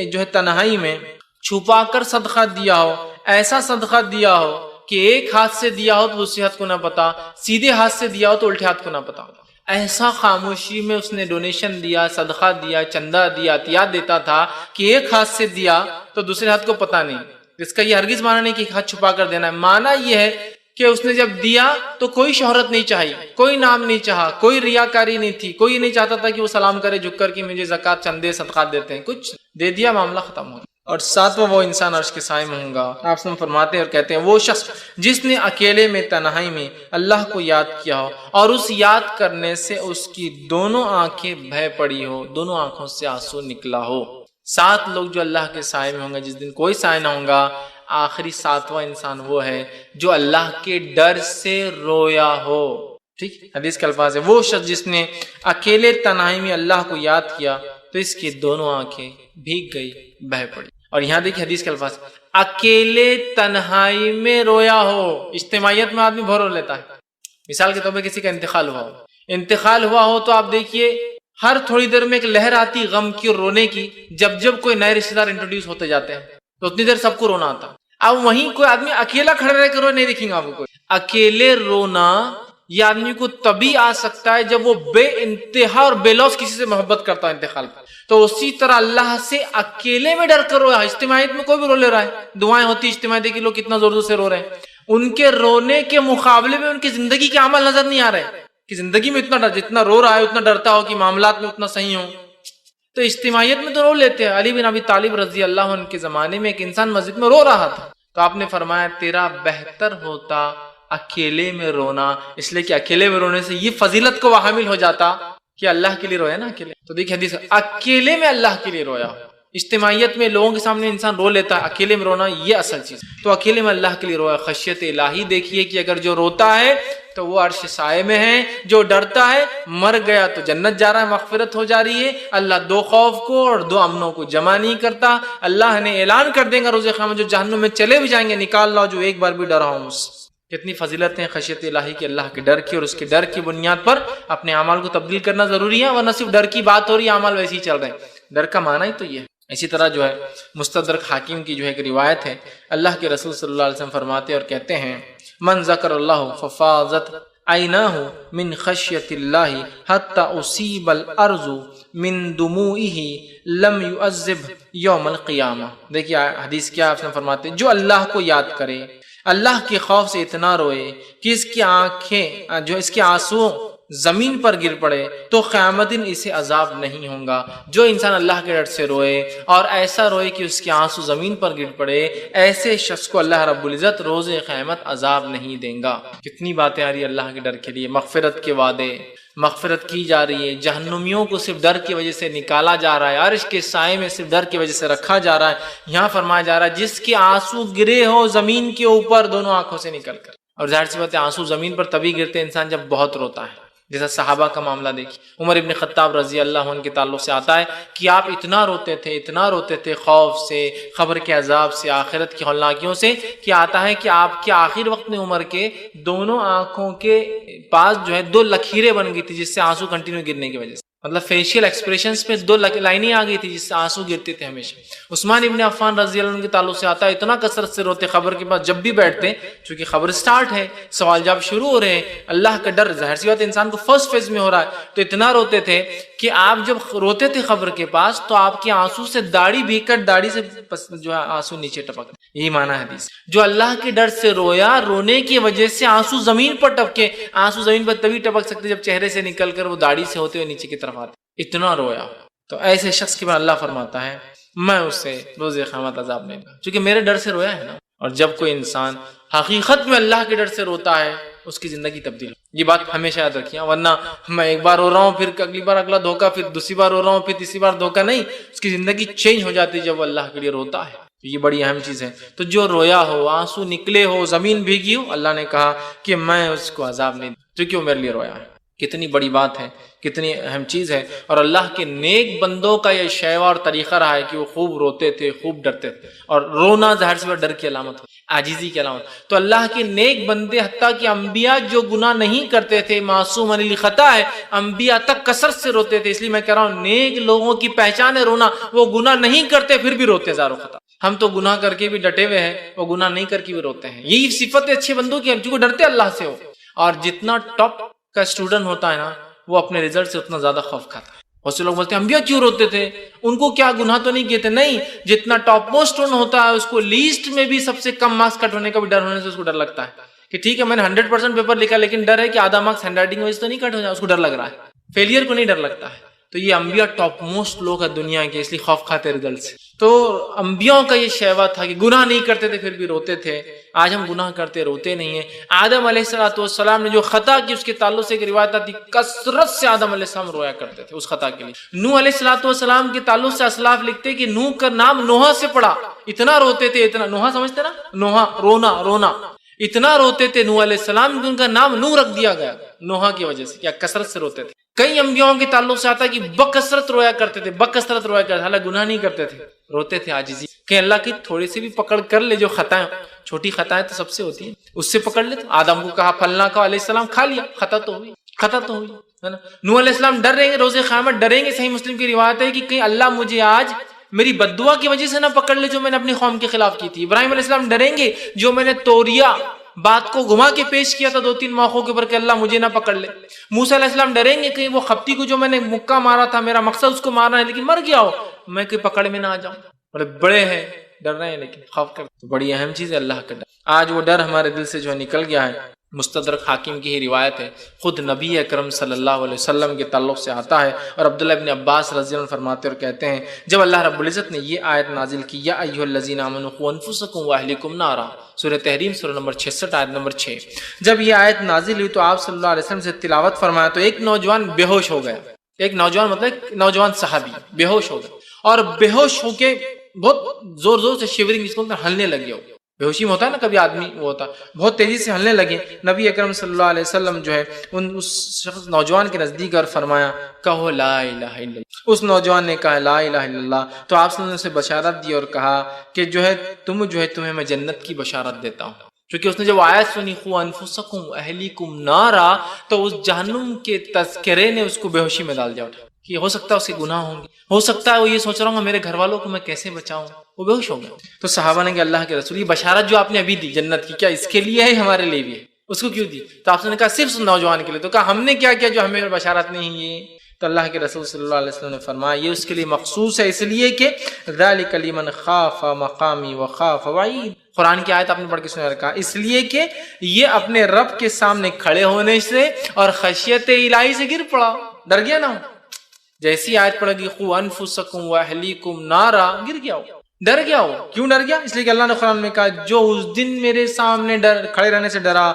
جو ہے تنہائی میں چھپا کر صدقہ دیا ہو, ایسا صدقہ دیا ہو کہ ایک ہاتھ سے دیا ہو تو دوسرے ہاتھ کو نہ پتا, سیدھے ہاتھ سے دیا ہو تو الٹے ہاتھ کو نہ پتا. ایسا خاموشی میں اس نے ڈونیشن دیا, صدقہ دیا, چندہ دیا, عطیات دیتا تھا کہ ایک ہاتھ سے دیا تو دوسرے ہاتھ کو پتا نہیں. اس کا یہ ہرگز معنی نہیں کہ ایک ہاتھ چھپا کر دینا ہے. معنی یہ ہے کہ اس نے جب دیا تو کوئی شہرت نہیں چاہی, کوئی نام نہیں چاہا, کوئی ریاکاری نہیں تھی, کوئی نہیں چاہتا تھا کہ وہ سلام کرے جھک کر کہ مجھے زکوٰۃ چندے صدقات دیتے ہیں, کچھ دے دیا, معاملہ ختم ہو گیا. اور ساتواں وہ انسان عرش کے سائے میں ہوگا. آپ سے فرماتے ہیں اور کہتے ہیں وہ شخص جس نے اکیلے میں تنہائی میں اللہ کو یاد کیا ہو اور اس یاد کرنے سے اس کی دونوں آنکھیں بہہ پڑی ہو, دونوں آنکھوں سے آنسو نکلا ہو. 7 لوگ جو اللہ کے سائے میں ہوں گے جس دن کوئی سائے نہ ہوگا. آخری 7واں انسان وہ ہے جو اللہ کے ڈر سے رویا ہو. ٹھیک, حدیث کے الفاظ ہے وہ شخص جس نے اکیلے تنہائی میں اللہ کو یاد کیا تو اس کی دونوں آنکھیں بھیگ گئی, بہہ پڑی. اور یہاں دیکھیں حدیث کے الفاظ, اکیلے تنہائی میں رویا ہو. اجتماعیت میں آدمی بہت رو لیتا ہے. مثال کے طور پہ کسی کا انتقال ہوا ہو تو آپ دیکھیے ہر تھوڑی دیر میں ایک لہر آتی غم کی اور رونے کی. جب کوئی نئے رشتے دار انٹروڈیوس ہوتے جاتے ہیں تو اتنی دیر سب کو رونا آتا. اب وہیں کوئی آدمی اکیلا کھڑے رہ کے روئے نہیں دیکھیں گے آپ کو. اکیلے رونا یہ آدمی کو تبھی آ سکتا ہے جب وہ بے انتہا اور بے لوث کسی سے محبت کرتا ہے انتقال پر. تو اسی طرح اللہ سے اکیلے میں ڈر کر رویا. اجتماعیت میں کوئی بھی رو لے رہا ہے, دعائیں ہوتی اجتماعیت کے لوگ کتنا زور زور سے رو رہے ہیں, ان کے رونے کے مقابلے میں ان کی زندگی کے عمل نظر نہیں آ رہے کہ زندگی میں اتنا ڈر, جتنا رو رہا ہے اتنا ڈرتا ہو کہ معاملات میں اتنا صحیح ہوں. تو اجتماعیت میں تو رو لیتے ہیں. علی بن ابی طالب رضی اللہ عنہ کے زمانے میں ایک انسان مسجد میں رو رہا تھا تو آپ نے فرمایا تیرا بہتر ہوتا اکیلے میں رونا, اس لیے کہ اکیلے میں رونے سے یہ فضیلت کو حامل ہو جاتا کہ اللہ کے لیے رویا نا اکیلے. تو دیکھیں حدیث, اکیلے میں اللہ کے لیے رویا. اجتماعیت میں لوگوں کے سامنے انسان رو لیتا ہے, اکیلے میں رونا یہ اصل چیز. تو اکیلے میں اللہ کے لیے رویا. خشیت الہی دیکھیے کہ اگر جو روتا ہے تو وہ عرش سائے میں ہے, جو ڈرتا ہے مر گیا تو جنت جا رہا ہے, مغفرت ہو جا رہی ہے. اللہ 2 خوف کو اور 2 امنوں کو جمع نہیں کرتا. اللہ نے اعلان کر دیں گا روز قیامت جو جہنم میں چلے بھی جائیں گے نکال لاؤ جو ایک بار بھی ڈرا ہوں مجھ سے. کتنی فضیلت ہے خشیت الہی کی, اللہ کے ڈر کی, اور اس کے ڈر کی بنیاد پر اپنے اعمال کو تبدیل کرنا ضروری ہے, ورنہ صرف ڈر کی بات ہو رہی ہے, اعمال ویسے ہی چل رہے ہیں. ڈر کا معنی ہی تو یہ ہے. اسی طرح جو ہے مستدرک حاکم کی جو ہے ایک روایت ہے, اللہ کے رسول صلی اللہ علیہ وسلم فرماتے اور کہتے ہیں من ذکر اللہ ففاضت عیناہ من خشیت اللہ حتی اصیب الارض من دموعہ لم یعذب یوم القیامہ. دیکھیے حدیث کیا آپ سے فرماتے ہیں جو اللہ کو یاد کرے, اللہ کے خوف سے اتنا روئے کہ اس کی آنکھیں جو اس کے آنسو زمین پر گر پڑے تو قیامت دن اسے عذاب نہیں ہوگا. جو انسان اللہ کے ڈر سے روئے اور ایسا روئے کہ اس کے آنسو زمین پر گر پڑے, ایسے شخص کو اللہ رب العزت روز قیامت عذاب نہیں دیں گا. کتنی باتیں آ رہی ہے اللہ کے ڈر کے لیے. مغفرت کے وعدے, مغفرت کی جا رہی ہے. جہنمیوں کو صرف ڈر کی وجہ سے نکالا جا رہا ہے, عرش کے سائے میں صرف ڈر کی وجہ سے رکھا جا رہا ہے. یہاں فرمایا جا رہا ہے جس کے آنسو گرے ہو زمین کے اوپر دونوں آنکھوں سے نکل کر. اور ظاہر سی بات ہے آنسو زمین پر تبھی گرتے انسان جب بہت روتا ہے. جیسا صحابہ کا معاملہ دیکھیے, عمر ابن خطاب رضی اللہ عنہ کے تعلق سے آتا ہے کہ آپ اتنا روتے تھے خوف سے, خبر کے عذاب سے, آخرت کی ہولناکیوں سے, کہ آتا ہے کہ آپ کے آخر وقت میں عمر کے دونوں آنکھوں کے پاس جو ہے 2 لکیریں بن گئی تھی جس سے آنسو کنٹینیو گرنے کی وجہ سے. مطلب فیشیل ایکسپریشنز پہ 2 لائنیں آ گئی تھی جس سے آنسو گرتے تھے ہمیشہ. عثمان ابن عفان رضی اللہ عنہ کے تعلق سے آتا ہے اتنا کثرت سے روتے خبر کے بعد جب بھی بیٹھتے, چونکہ خبر سٹارٹ ہے, سوال جواب شروع ہو رہے ہیں, اللہ کا ڈر ظاہر سی بات انسان کو فرسٹ فیز میں ہو رہا ہے, تو اتنا روتے تھے کہ آپ جب روتے تھے قبر کے پاس تو آپ کے آنسو سے داڑھی بھیگ کر داڑھی سے جو ہے آنسو نیچے ٹپک، یہی معنی ہے حدیث. جو اللہ کے ڈر سے رویا، رونے کی وجہ سے آنسو زمین پر ٹپکے. آنسو زمین پر تبھی ٹپک سکتے جب چہرے سے نکل کر وہ داڑھی سے ہوتے ہوئے نیچے کی طرف آتے. اتنا رویا. تو ایسے شخص کے بعد اللہ فرماتا ہے میں اسے روز قیامت عذاب نہیں دوں، چونکہ میرے ڈر سے رویا ہے نا. اور جب کوئی انسان حقیقت میں اللہ کے ڈر سے روتا ہے اس کی زندگی تبدیل. یہ بات ہمیشہ یاد رکھیے، ورنہ میں ایک بار رو رہا ہوں پھر اگلی بار اگلا دھوکہ، پھر دوسری بار رو رہا ہوں پھر تیسری بار دھوکہ. نہیں، اس کی زندگی چینج ہو جاتی ہے جب وہ اللہ کے لیے روتا ہے. یہ بڑی اہم چیز ہے. تو جو رویا ہو، آنسو نکلے ہو، زمین بھیگی ہو، اللہ نے کہا کہ میں اس کو عذاب نہیں دوں کیونکہ وہ میرے لیے رویا ہے. کتنی بڑی بات ہے، کتنی اہم چیز ہے. اور اللہ کے نیک بندوں کا یہ شیوا اور طریقہ رہا ہے کہ وہ خوب روتے تھے، خوب ڈرتے تھے. اور رونا ظاہر سے ڈر کی علامت ہوتی، عاجزی کی علامت. تو اللہ کے نیک بندے، حتیٰ کہ انبیاء جو گناہ نہیں کرتے تھے، معصوم عن الخطا ہے، انبیاء تک کثرت سے روتے تھے. اس لیے میں کہہ رہا ہوں نیک لوگوں کی پہچان ہے رونا. وہ گناہ نہیں کرتے پھر بھی روتے ہزاروں خطا. ہم تو گناہ کر کے بھی ڈٹے ہوئے ہیں، وہ گناہ نہیں کر کے بھی روتے ہیں. یہی صفت اچھے بندوں کی ہے جو ڈرتے اللہ سے ہو. اور جتنا ٹاپ کا اسٹوڈنٹ ہوتا ہے نا، وہ اپنے رزلٹ سے اتنا زیادہ خوف کھاتا ہے. بہت سے لوگ بولتے ہیں انبیاء کیوں روتے تھے، ان کو کیا گناہ تو نہیں کیے تھے. نہیں، جتنا ٹاپ موسٹ اسٹوڈنٹ ہوتا ہے اس کو لیسٹ میں بھی سب سے کم مارکس کٹ ہونے کا بھی ڈر ہونے سے اس کو ڈر لگتا ہے کہ ٹھیک ہے میں نے 100% پیپر لکھا لیکن ڈر ہے کہ آدھا مارکس ہینڈ رائٹنگ وجہ سے تو نہیں کٹ ہو جائے. اس کو ڈر لگ رہا ہے، فیلئر کو نہیں ڈر لگتا ہے. تو یہ انبیاء ٹاپ موسٹ لوگ ہیں دنیا کے، اس لیے خوف کھاتے رزلٹ سے. تو انبیاء کا یہ شیوا تھا کہ گناہ نہیں کرتے تھے پھر بھی روتے تھے. آج ہم گناہ کرتے روتے نہیں ہیں. آدم علیہ السلام نے جو خطا کی اس کے تعلق سے ایک روایت آتی، کثرت سے آدم علیہ السلام رویا کرتے تھے اس خطا کے لیے. نوح علیہ السلام کے تعلق سے اسلاف لکھتے کہ نوح کا نام نوحہ سے پڑا، اتنا روتے تھے. اتنا نوحہ سمجھتے نا، نوحہ رونا. اتنا روتے تھے نوح علیہ السلام کہ ان کا نام نوح رکھ دیا گیا نوحہ کی وجہ سے. کیا کثرت سے روتے تھے. کئی انبیاءوں کے تعلق سے آتا ہے کہ بکثرت رویا کرتے تھے، بکثرت رویا کرتے تھے، حالانکہ گناہ نہیں کرتے تھے، روتے تھے عاجزی کہ اللہ کی تھوڑی سی بھی پکڑ کر لے. جو خطائیں، چھوٹی خطائیں تو سب سے ہوتی ہیں، اس سے پکڑ لے. تو آدم کو کہا پھلنا کا، علیہ السلام کھا لیا، خطا تو ہوئی ہے نا. نوح علیہ السلام ڈر رہے ہیں روز قیامت، ڈریں گے. صحیح مسلم کی روایت ہے کہ کہیں اللہ مجھے آج میری بددعا کی وجہ سے نہ پکڑ لے جو میں نے اپنی قوم کے خلاف کی تھی. ابراہیم علیہ السلام ڈریں گے جو میں نے توریا بات کو گھما کے پیش کیا تھا 2-3 موقعوں کے اوپر کہ اللہ مجھے نہ پکڑ لے. موسیٰ علیہ السلام ڈریں گے کہیں وہ خپتی کو جو میں نے مکہ مارا تھا، میرا مقصد اس کو مارنا ہے لیکن مر گیا ہو، میں کوئی پکڑ میں نہ آ جاؤں. بڑے ہیں، ڈر رہے ہیں لیکن خوف کرتے. تو بڑی اہم چیز ہے اللہ کا ڈر. آج وہ ڈر ہمارے دل سے جو ہے نکل گیا ہے. مستدرک حاکم کی ہی روایت ہے، خود نبی اکرم صلی اللہ علیہ وسلم کے تعلق سے آتا ہے. اور عبداللہ ابن عباس رضی اللہ عنہ فرماتے اور کہتے ہیں جب اللہ رب العزت نے یہ آیت نازل کی، یا ایھا الذین آمنوا قوا انفسکم واہلکم نارا، سورہ تحریم سورہ نمبر 66 آیت نمبر 6. جب یہ آیت نازل ہوئی تو آپ صلی اللہ علیہ وسلم سے تلاوت فرمایا تو ایک نوجوان بے ہوش ہو گیا. ایک نوجوان مطلب ایک نوجوان صحابی بے ہوش ہو گیا، اور بے ہوش ہو کے بہت زور زور سے شیورنگ، اس کو ہلنے لگے. ہو بے ہوشی میں ہوتا ہے نا کبھی آدمی، وہ ہوتا بہت تیزی سے ہلنے لگے. نبی اکرم صلی اللہ علیہ وسلم جو ہے اس شخص نوجوان کے نزدیک اور فرمایا کہو لا الہ الا اللہ. اس نوجوان نے کہا لا الہ الا اللہ. تو آپ صلی اللہ علیہ وسلم نے اسے بشارت دی اور کہا کہ جو ہے تمہیں میں جنت کی بشارت دیتا ہوں. کیونکہ اس نے جب آیت سنی قوا انفسکم اہلیکم نارا، تو اس جہنم کے تذکرے نے اس کو بے ہوشی میں ڈال دیا کہ ہو سکتا ہے اس کے گناہ ہوں گے، ہو سکتا ہے وہ یہ سوچ رہا ہوں میرے گھر والوں کو میں کیسے بچاؤں. وہ بے ہوش ہو گیا. تو صحابہ نے کہ اللہ کے رسول یہ بشارت جو آپ نے ابھی دی جنت کی، کیا اس کے لیے ہے ہمارے لیے بھی ہے؟ اس کو کیوں دی؟ تو آپ نے کہا صرف اس نوجوان کے لیے. تو کہا ہم نے کیا کیا جو ہمیں بشارت نہیں ہے؟ تو اللہ کے رسول صلی اللہ علیہ وسلم نے فرمایا یہ اس کے لیے مخصوص ہے، اس لیے کہ ذالک لمن خاف مقامی وخاف وعید. قرآن کی آیت آپ نے پڑھ کے سنا رکھا، اس لیے کہ یہ اپنے رب کے سامنے کھڑے ہونے سے اور خشیت الہی سے گر پڑا، ڈر گیا نا. جیسی آیت پڑھ گی قوا انفسکم واہلیکم نارا، گر گیا ہو، ڈر گیا ہو. کیوں ڈر گیا؟ اس لیے کہ اللہ نے قرآن میں کہا جو اس دن میرے سامنے کھڑے رہنے سے ڈرا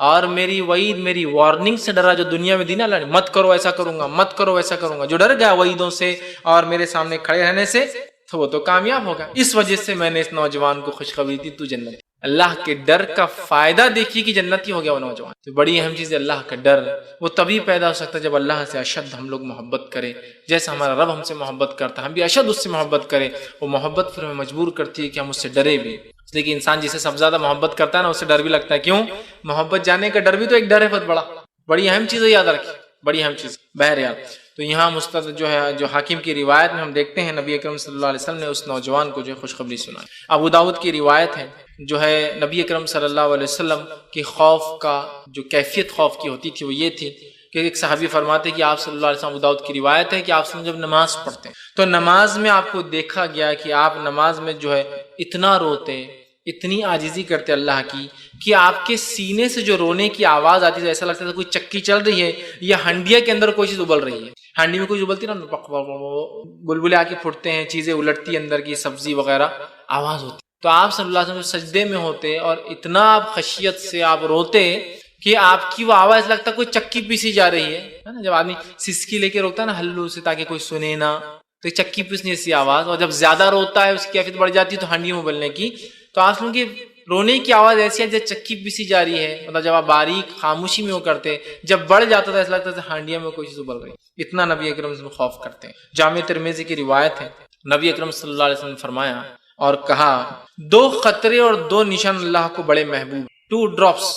اور میری وعید، میری وارننگ سے ڈرا جو دنیا میں دی نا اللہ نے، مت کرو ایسا کروں گا، مت کرو ایسا کروں گا، جو ڈر گیا وعیدوں سے اور میرے سامنے کھڑے رہنے سے تو وہ تو کامیاب ہوگا. اس وجہ سے میں نے اس نوجوان کو خوشخبری دی تو جنت. اللہ کے ڈر کا فائدہ دیکھیے کہ جنتی ہو گیا وہ نوجوان. تو بڑی اہم چیز ہے اللہ کا ڈر. وہ تبھی پیدا ہو سکتا ہے جب اللہ سے اشد ہم لوگ محبت کریں. جیسا ہمارا رب ہم سے محبت کرتا ہے ہم بھی اشد اس سے محبت کریں. وہ محبت پھر ہمیں مجبور کرتی ہے کہ ہم اس سے ڈرے بھی. اس لیے کہ انسان جسے سب زیادہ محبت کرتا ہے نا اس سے ڈر بھی لگتا ہے. کیوں؟ محبت جانے کا ڈر بھی تو ایک ڈر ہے بہت بڑا. بڑی اہم چیز ہے، یاد رکھیے، بڑی اہم چیز. بہرحال تو یہاں مستد جو ہے جو حاکم کی روایت میں ہم دیکھتے ہیں نبی اکرم صلی اللہ علیہ وسلم نے اس نوجوان کو جو ہے خوشخبری سنائی. ابو داؤد کی روایت ہے جو ہے نبی اکرم صلی اللہ علیہ وسلم کی خوف کا جو کیفیت خوف کی ہوتی تھی وہ یہ تھی کہ ایک صحابی فرماتے ہیں کہ آپ صلی اللہ علیہ وسلم، ابو داؤد کی روایت ہے کہ آپ صلی اللہ علیہ وسلم جب نماز پڑھتے ہیں تو نماز میں آپ کو دیکھا گیا کہ آپ نماز میں جو ہے اتنا روتے، اتنی عاجزی کرتے اللہ کی کہ آپ کے سینے سے جو رونے کی آواز آتی ہے ایسا لگتا تھا کوئی چکی چل رہی ہے یا ہنڈیا کے اندر کوئی چیز ابل رہی ہے. ہانڈی میں کوئی ابلتی نا، بلبلے آ کے پھٹتے ہیں، چیزیں الٹتی اندر کی، سبزی وغیرہ آواز ہوتی. تو آپ صلی اللہ علیہ وسلم سجدے میں ہوتے اور اتنا آپ خشیت سے آپ روتے کہ آپ کی وہ آواز لگتا کوئی چکی پیسی جا رہی ہے نا. جب آدمی سسکی لے کے روکتا ہے نا ہلو سے تاکہ کوئی سنے نا، تو چکی پیسنے ایسی آواز. اور جب زیادہ روتا ہے اس کی کیفیت بڑھ جاتی ہے تو ہانڈی میں ابلنے کی. تو آپ سن کے رونے کی آواز ایسی ہے جب چکی پیسی جا رہی ہے، مطلب جب آپ باریک خاموشی میں وہ کرتے، جب بڑھ جاتا تھا ایسا لگتا تھا ہانڈیا میں کوئی چیز ابل رہی. اتنا نبی اکرم صلی اللہ علیہ وسلم خوف کرتے ہیں. جامع ترمذی کی روایت ہے، نبی اکرم صلی اللہ علیہ وسلم نے فرمایا اور کہا، 2 قطرے اور 2 نشان اللہ کو بڑے محبوب. 2 drops،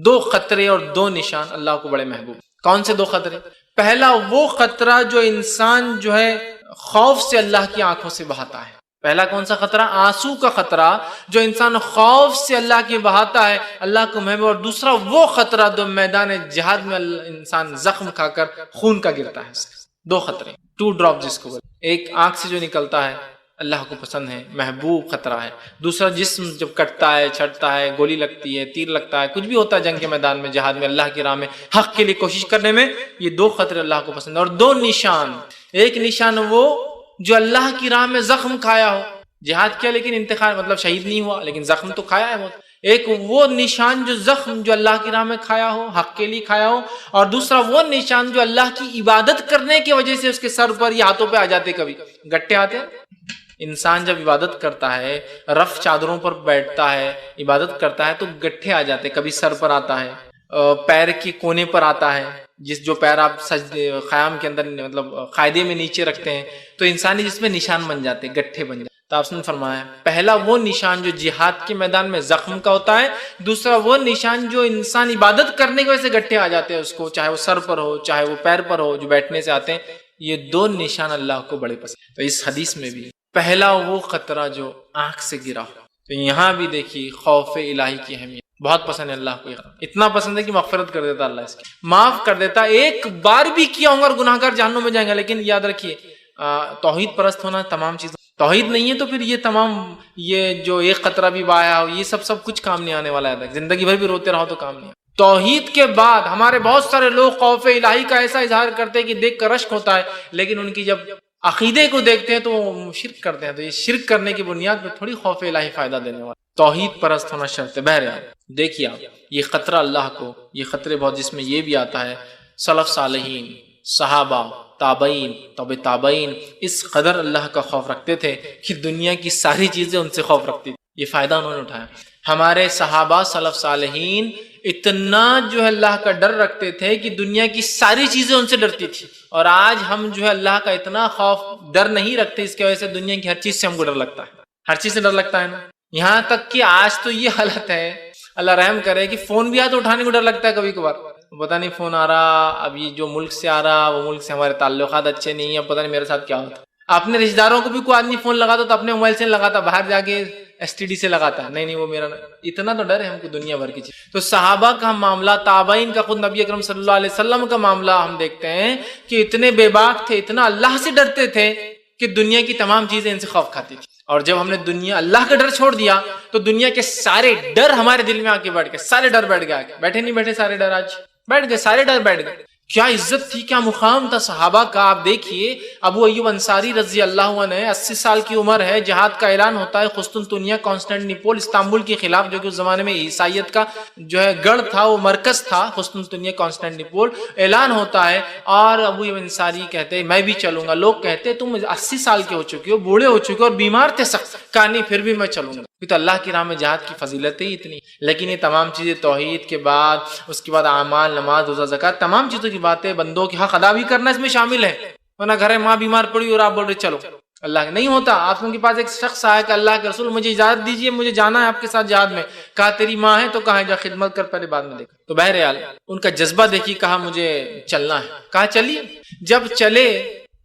2 قطرے اور 2 نشان اللہ کو بڑے محبوب. کون سے 2 قطرے؟ پہلا وہ قطرہ جو انسان جو ہے خوف سے اللہ کی آنکھوں سے بہاتا ہے. پہلا کون سا خطرہ؟ آنسو کا خطرہ جو انسان خوف سے اللہ کی بہاتا ہے، اللہ کو محبوب. اور دوسرا وہ خطرہ جو میدان جہاد میں انسان زخم کھا کر خون کا گرتا ہے. 2 خطرے، 2 ڈراپ جس کو بولتے. ایک آنکھ سے جو نکلتا ہے اللہ کو پسند ہے، محبوب خطرہ ہے. دوسرا جسم جب کٹتا ہے، چھٹتا ہے، گولی لگتی ہے، تیر لگتا ہے، کچھ بھی ہوتا ہے جنگ کے میدان میں، جہاد میں، اللہ کی راہ میں حق کے لیے کوشش کرنے میں، یہ 2 خطرے اللہ کو پسند ہے. اور 2 نشان، ایک نشان وہ جو اللہ کی راہ میں زخم کھایا ہو، جہاد کیا لیکن انتخاب مطلب شہید نہیں ہوا لیکن زخم تو کھایا ہے بہت. ایک وہ نشان جو زخم جو اللہ کی راہ میں کھایا ہو، حق کے لیے کھایا ہو. اور دوسرا وہ نشان جو اللہ کی عبادت کرنے کی وجہ سے اس کے سر پر یا ہاتھوں پہ آ جاتے، کبھی گٹے آتے. انسان جب عبادت کرتا ہے، رف چادروں پر بیٹھتا ہے، عبادت کرتا ہے تو گٹھے آ جاتے. کبھی سر پر آتا ہے، پیر کے کونے پر آتا ہے، جو پیر آپ سجدے قیام کے اندر مطلب قاعدے میں نیچے رکھتے ہیں تو انسانی جس میں نشان بن جاتے، گٹھے بن جاتے. تو آپ نے فرمایا پہلا وہ نشان جو جہاد کے میدان میں زخم کا ہوتا ہے، دوسرا وہ نشان جو انسان عبادت کرنے کی وجہ سے گٹھے آ جاتے ہیں اس کو، چاہے وہ سر پر ہو چاہے وہ پیر پر ہو، جو بیٹھنے سے آتے ہیں. یہ 2 نشان اللہ کو بڑے پسند. تو اس حدیث میں بھی پہلا وہ خطرہ جو آنکھ سے گرا ہو. تو یہاں بھی دیکھیے خوف الہی کی اہمیت بہت پسند ہے اللہ کو. اتنا پسند ہے کہ مغفرت کر دیتا اللہ، اس کی معاف کر دیتا. ایک بار بھی کیا ہوں اور گناہ گار جہنم میں جائیں گے. لیکن یاد رکھیے توحید پرست ہونا تمام چیزیں، توحید نہیں ہے تو پھر یہ تمام یہ جو ایک قطرہ بھی بایا ہو یہ سب کچھ کام نہیں آنے والا ہے. زندگی بھر بھی روتے رہو تو کام نہیں. توحید کے بعد ہمارے بہت سارے لوگ خوف الہی کا ایسا اظہار کرتے ہیں کہ دیکھ کر رشک ہوتا ہے، لیکن ان کی جب عقیدے کو دیکھتے ہیں تو وہ شرک کرتے ہیں. تو یہ شرک کرنے کی بنیاد پہ تھوڑی خوف الہی فائدہ دینے والا. توحید پرست ہونا شرط ہے. بہرحال دیکھیے آپ یہ خطرہ اللہ کو، یہ خطرے بہت، جس میں یہ بھی آتا ہے سلف صالحین، صحابہ، تابعین، تابع تابعین اس قدر اللہ کا خوف رکھتے تھے کہ دنیا کی ساری چیزیں ان سے خوف رکھتی تھی. یہ فائدہ انہوں نے اٹھایا. ہمارے صحابہ سلف صالحین اتنا جو ہے اللہ کا ڈر رکھتے تھے کہ دنیا کی ساری چیزیں ان سے ڈرتی تھی. اور آج ہم جو ہے اللہ کا اتنا خوف ڈر نہیں رکھتے، اس کی وجہ سے دنیا کی ہر چیز سے ہم کو ڈر لگتا ہے. ہر چیز سے ڈر لگتا ہے نا. یہاں تک کہ آج تو یہ حالت ہے، اللہ رحم کرے، کہ فون بھی آ تو اٹھانے کو ڈر لگتا ہے. کبھی کبھار پتہ نہیں فون آ رہا، اب یہ جو ملک سے آ رہا وہ ملک سے ہمارے تعلقات اچھے نہیں ہیں، اب پتہ نہیں میرے ساتھ کیا ہوتا. اپنے رشتہ داروں کو بھی کوئی آدمی فون لگاتا تو اپنے موبائل سے لگاتا، باہر جا کے STD سے لگاتا. نہیں وہ میرا. اتنا تو ڈر ہے ہم کو دنیا بھر کی چیز. تو صحابہ کا معاملہ، تابعین کا، خود نبی اکرم صلی اللہ علیہ وسلم کا معاملہ ہم دیکھتے ہیں کہ اتنے بے باک تھے، اتنا اللہ سے ڈرتے تھے کہ دنیا کی تمام چیزیں ان سے خوف کھاتی تھی. اور جب ہم نے دنیا اللہ کا ڈر چھوڑ دیا تو دنیا کے سارے ڈر ہمارے دل میں آ کے بیٹھ گئے. سارے ڈر بیٹھ گئے. بیٹھے نہیں بیٹھے سارے ڈر آج بیٹھ گئے. سارے ڈر بیٹھ گئے. کیا عزت تھی، کیا مقام تھا صحابہ کا. آپ دیکھیے ابو ایوب انصاری رضی اللہ عنہ، 80 سال کی عمر ہے، جہاد کا اعلان ہوتا ہے قسطنطنیہ، کانسٹینٹینپل، استنبول کے خلاف، جو کہ اس زمانے میں عیسائیت کا جو ہے گڑھ تھا، وہ مرکز تھا قسطنطنیہ، کانسٹینٹینپل. اعلان ہوتا ہے اور ابو ایوب انصاری کہتے ہیں میں بھی چلوں گا. لوگ کہتے ہیں تم 80 سال کے ہو چکے ہو، بوڑھے ہو چکے ہو اور بیمار تھے سخت. کہا نہیں پھر بھی میں چلوں گا. تو اللہ کی راہ میں جہاد کی فضیلت ہی اتنی. لیکن یہ تمام چیزیں توحید کے بعد، اس کے بعد اعمال، نماز، روزہ، زکات، تمام چیزوں کی باتیں، بندوں کے حق ادا بھی کرنا اس میں شامل ہے. ورنہ گھر ماں بیمار پڑی اور آپ بول رہے چلو، اللہ نہیں ہوتا. آپ کے پاس ایک شخص آیا کہ اللہ کے رسول مجھے اجازت دیجیے، مجھے جانا ہے آپ کے ساتھ جہاد میں. کہا تیری ماں ہے؟ تو کہا جا خدمت کر، پہلے بعد میں دیکھ. تو بہرحال ان کا جذبہ دیکھی. کہا مجھے چلنا ہے. کہا چلیے. جب چلے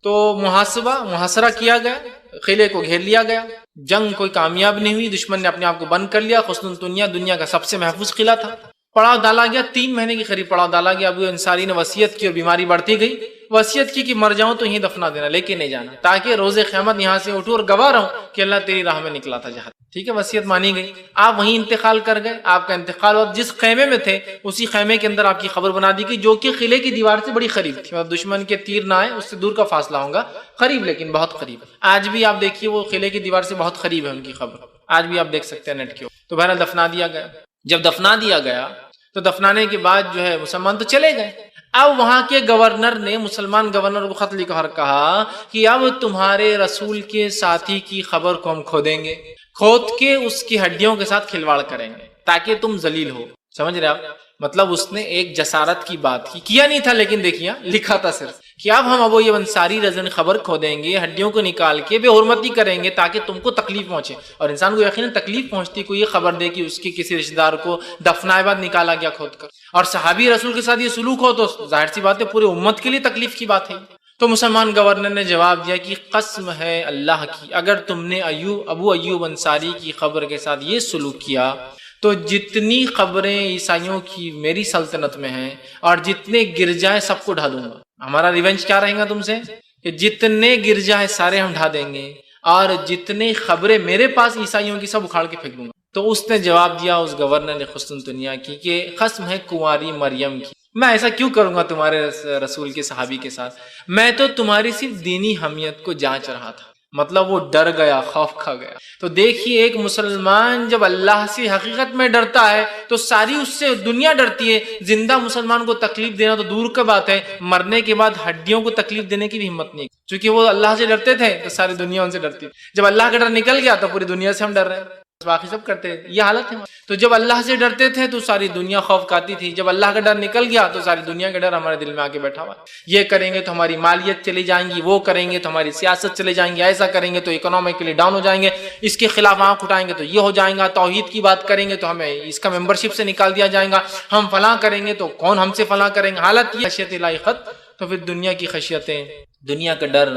تو محاصرہ کیا گیا، قلعے کو گھیر لیا گیا. جنگ کوئی کامیاب نہیں ہوئی، دشمن نے اپنے آپ کو بند کر لیا. قسطنطنیہ دنیا کا سب سے محفوظ قلعہ تھا پڑاؤ ڈالا گیا، 3 مہینے کے قریب پڑاؤ ڈالا گیا. ابو انصاری نے وصیت کی اور بیماری بڑھتی گئی. وصیت کی کہ مر جاؤں تو یہیں دفنا دینا، لے کے نہیں جانا، تاکہ روز قیامت یہاں سے اٹھوں اور گواہ رہوں کہ اللہ تیری راہ میں نکلا تھا جہاد. ٹھیک ہے، وصیت مانی گئی. آپ وہیں انتقال کر گئے. آپ کا انتقال ہوا، جس خیمے میں تھے اسی خیمے کے اندر آپ کی قبر بنا دی گئی، جو کہ قلعے کی دیوار سے بڑی قریب تھی. مطلب دشمن کے تیر نہ آئے، اس سے دور کا فاصلہ ہوگا، قریب لیکن بہت قریب. آج بھی آپ دیکھیے وہ قلعے کی دیوار سے بہت قریب ہے ان کی قبر، آج بھی آپ دیکھ سکتے ہیں نیٹ کے اوپر. تو بہرحال دفنا دیا گیا. جب دفنا دیا گیا تو دفنانے کے بعد جو ہے مسلمان تو چلے گئے. اب وہاں کے گورنر نے، مسلمان گورنر کو خط لکھا اور کہا کہ اب تمہارے رسول کے ساتھی کی خبر کو ہم کھودیں گے، کھود کے اس کی ہڈیوں کے ساتھ کھلواڑ کریں گے تاکہ تم ذلیل ہو. سمجھ رہے آپ؟ مطلب اس نے ایک جسارت کی بات کی، کیا نہیں تھا لیکن دیکھیے لکھا تھا صرف کہ اب ہم ابو ایوب انصاری رضی اللہ عنہ خبر کھودیں گے، ہڈیوں کو نکال کے بے حرمتی کریں گے تاکہ تم کو تکلیف پہنچے. اور انسان کو یقیناً تکلیف پہنچتی کوئی یہ خبر دے کہ اس کی کسی رشتہ دار کو دفنائے بعد نکالا گیا کھود کر، اور صحابی رسول کے ساتھ یہ سلوک ہو تو ظاہر سی بات ہے پورے امت کے لیے تکلیف کی بات ہے. تو مسلمان گورنر نے جواب دیا کہ قسم ہے اللہ کی، اگر تم نے ابو ایوب انصاری کی خبر کے ساتھ یہ سلوک کیا تو جتنی قبریں عیسائیوں کی میری سلطنت میں ہیں اور جتنے گرجائیں سب کو ڈھا دوں گا. ہمارا ریونج کیا رہے گا تم سے کہ جتنے گرجائیں سارے ہم ڈھا دیں گے اور جتنے خبریں میرے پاس عیسائیوں کی سب اکھاڑ کے پھینک دوں گا. تو اس نے جواب دیا، اس گورنر نے قسطنطنیہ کی، کہ قسم ہے کنواری مریم کی، میں ایسا کیوں کروں گا تمہارے رسول کے صحابی کے ساتھ، میں تو تمہاری صرف دینی حمیت کو جانچ رہا تھا. مطلب وہ ڈر گیا، خوف کھا گیا. تو دیکھیے ایک مسلمان جب اللہ سے حقیقت میں ڈرتا ہے تو ساری اس سے دنیا ڈرتی ہے. زندہ مسلمان کو تکلیف دینا تو دور کی بات ہے، مرنے کے بعد ہڈیوں کو تکلیف دینے کی بھی ہمت نہیں، چونکہ وہ اللہ سے ڈرتے تھے تو ساری دنیا ان سے ڈرتی. جب اللہ کا ڈر نکل گیا تو پوری دنیا سے ہم ڈر رہے ہیں، باقی سب کرتے ہیں. یہ حالت ہے. تو جب اللہ سے ڈرتے تھے تو ساری دنیا خوف کھاتی تھی، جب اللہ کا ڈر نکل گیا تو ساری دنیا کا ڈر ہمارے دل میں آ کے بیٹھا ہوا. یہ کریں گے تو ہماری مالیت چلی جائیں گی، وہ کریں گے تو ہماری سیاست چلے جائیں گی، ایسا کریں گے تو اکنامکلی ڈاؤن ہو جائیں گے، اس کے خلاف آنکھ اٹھائیں گے تو یہ ہو جائیں گا، توحید کی بات کریں گے تو ہمیں اس کا ممبرشپ سے نکال دیا جائے گا، ہم فلاں کریں گے تو کون ہم سے فلاں کریں گے. حالت یہ خشیت الہی خط. تو پھر دنیا کی خشیتیں، دنیا کا ڈر.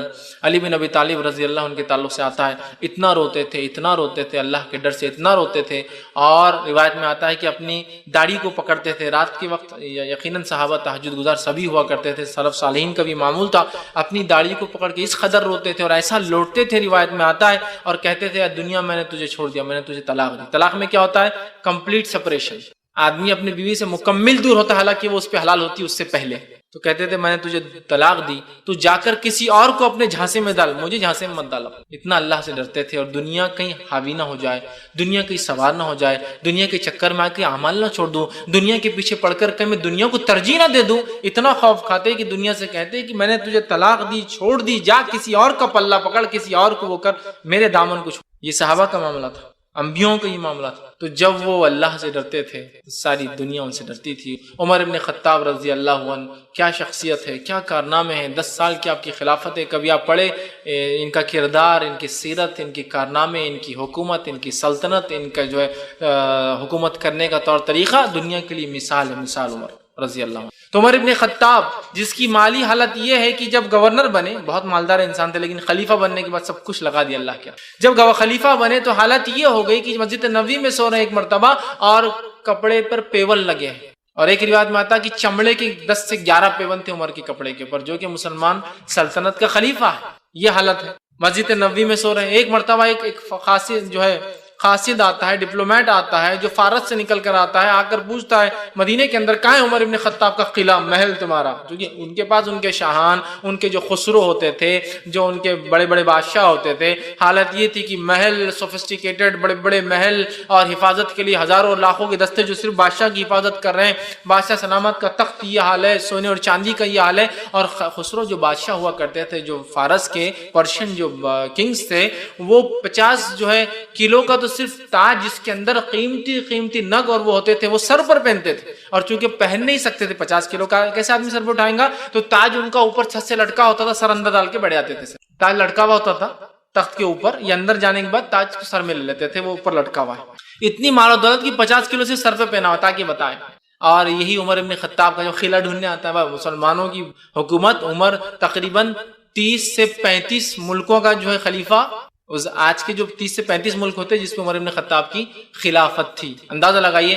علی بن ابی طالب رضی اللہ عنہ کے تعلق سے آتا ہے اتنا روتے تھے، اتنا روتے تھے، اللہ کے ڈر سے اتنا روتے تھے. اور روایت میں آتا ہے کہ اپنی داڑھی کو پکڑتے تھے رات کے وقت. یقیناً صحابہ تہجد گزار سبھی ہوا کرتے تھے، سلف صالحین کا بھی معمول تھا. اپنی داڑھی کو پکڑ کے اس قدر روتے تھے اور ایسا لوٹتے تھے، روایت میں آتا ہے، اور کہتے تھے دنیا میں نے تجھے چھوڑ دیا، میں نے تجھے طلاق دی. طلاق میں کیا ہوتا ہے؟ Complete separation. آدمی اپنی بیوی سے مکمل دور ہوتا ہے، حالانکہ وہ اس پہ حلال ہوتی اس سے پہلے. تو کہتے تھے میں نے تجھے طلاق دی، تو جا کر کسی اور کو اپنے جھانسے میں ڈال، مجھے جھانسے میں مت ڈال. اتنا اللہ سے ڈرتے تھے. اور دنیا کہیں حاوی نہ ہو جائے، دنیا کہیں سوار نہ ہو جائے، دنیا کے چکر میں آ کے اعمال نہ چھوڑ دوں، دنیا کے پیچھے پڑھ کر کہیں میں دنیا کو ترجیح نہ دے دوں. اتنا خوف کھاتے کہ دنیا سے کہتے کہ میں نے تجھے طلاق دی، چھوڑ دی، جا کسی اور کا پلہ پکڑ، کسی اور کو وہ کر، میرے دامن کو چھوڑ. یہ صحابہ کا معاملہ تھا، انبیاؤں کا یہ معاملہ تھا. تو جب وہ اللہ سے ڈرتے تھے ساری دنیا ان سے ڈرتی تھی. عمر ابن خطاب رضی اللہ عنہ کیا شخصیت ہے، کیا کارنامے ہیں. 10 سال کی آپ کی خلافت ہے. کبھی آپ پڑھے ان کا کردار، ان کی سیرت، ان کے کارنامے، ان کی حکومت، ان کی سلطنت، ان کا جو ہے حکومت کرنے کا طور طریقہ دنیا کے لیے مثال ہے، مثال عمر رضی اللہ عنہ. تو عمر ابن خطاب جس کی مالی حالت یہ ہے کہ جب گورنر بنے، بہت مالدار انسان تھے، لیکن خلیفہ بننے کے بعد سب کچھ لگا دیا اللہ کیا. جب خلیفہ بنے تو حالت یہ ہو گئی کہ مسجد نبوی میں سو رہے ہیں ایک مرتبہ اور کپڑے پر پیول لگے ہیں. اور ایک روایت میں آتا کہ چمڑے کے 10 سے 11 پیون تھے عمر کے کپڑے کے اوپر، جو کہ مسلمان سلطنت کا خلیفہ ہے. یہ حالت ہے. مسجد نبوی میں سو رہے ہیں. ایک مرتبہ ایک قاصد جو ہے، قاصد آتا ہے، ڈپلومیٹ آتا ہے جو فارس سے نکل کر آتا ہے، آ کر پوچھتا ہے مدینے کے اندر کہاں ہے عمر ابن خطاب کا قلعہ، محل تمہارا. کیونکہ ان کے پاس ان کے شاہان، ان کے جو خسرو ہوتے تھے، جو ان کے بڑے بڑے بادشاہ ہوتے تھے، حالت یہ تھی کہ محل، سوفسٹیکیٹڈ بڑے بڑے محل، اور حفاظت کے لیے ہزاروں لاکھوں کے دستے جو صرف بادشاہ کی حفاظت کر رہے ہیں. بادشاہ سلامت کا تخت یہ حال ہے، سونے اور چاندی کا یہ حال ہے. اور خسرو جو بادشاہ ہوا کرتے تھے، جو فارس کے پرشین جو کنگز تھے، وہ 50 جو ہے کلو کا تو صرف تاج جس کے اندر قیمتی نگ اور وہ ہوتے تھے وہ سر پر پہنتے تھے. اور چونکہ پہن نہیں سکتے تھے 50 کلو کا کیسے آدمی سر پر اٹھائیں گا، تو تاج ان کا اوپر چھت سے لٹکا ہوتا تھا، سر اندر ڈال کے بیٹھ جاتے تھے. تاج لٹکا ہوا ہوتا تھا تخت کے اوپر، یہ اندر جانے کے بعد تاج کو سر میں لے لیتے تھے، وہ اوپر لٹکا ہوا ہے. اتنی مال و دولت کی 50 کلو سے سر پہ پہنا ہوا تاکہ بتائیں. اور یہی عمر ابن خطاب کا جو قلعہ ڈھونڈنے آتا ہے، مسلمانوں کی حکومت، عمر تقریباً 30 سے 35 ملکوں کا جو ہے خلیفہ. آج کے جو 30 سے 35 ملک ہوتے جس میں عمر ابن خطاب کی خلافت تھی. اندازہ لگائیے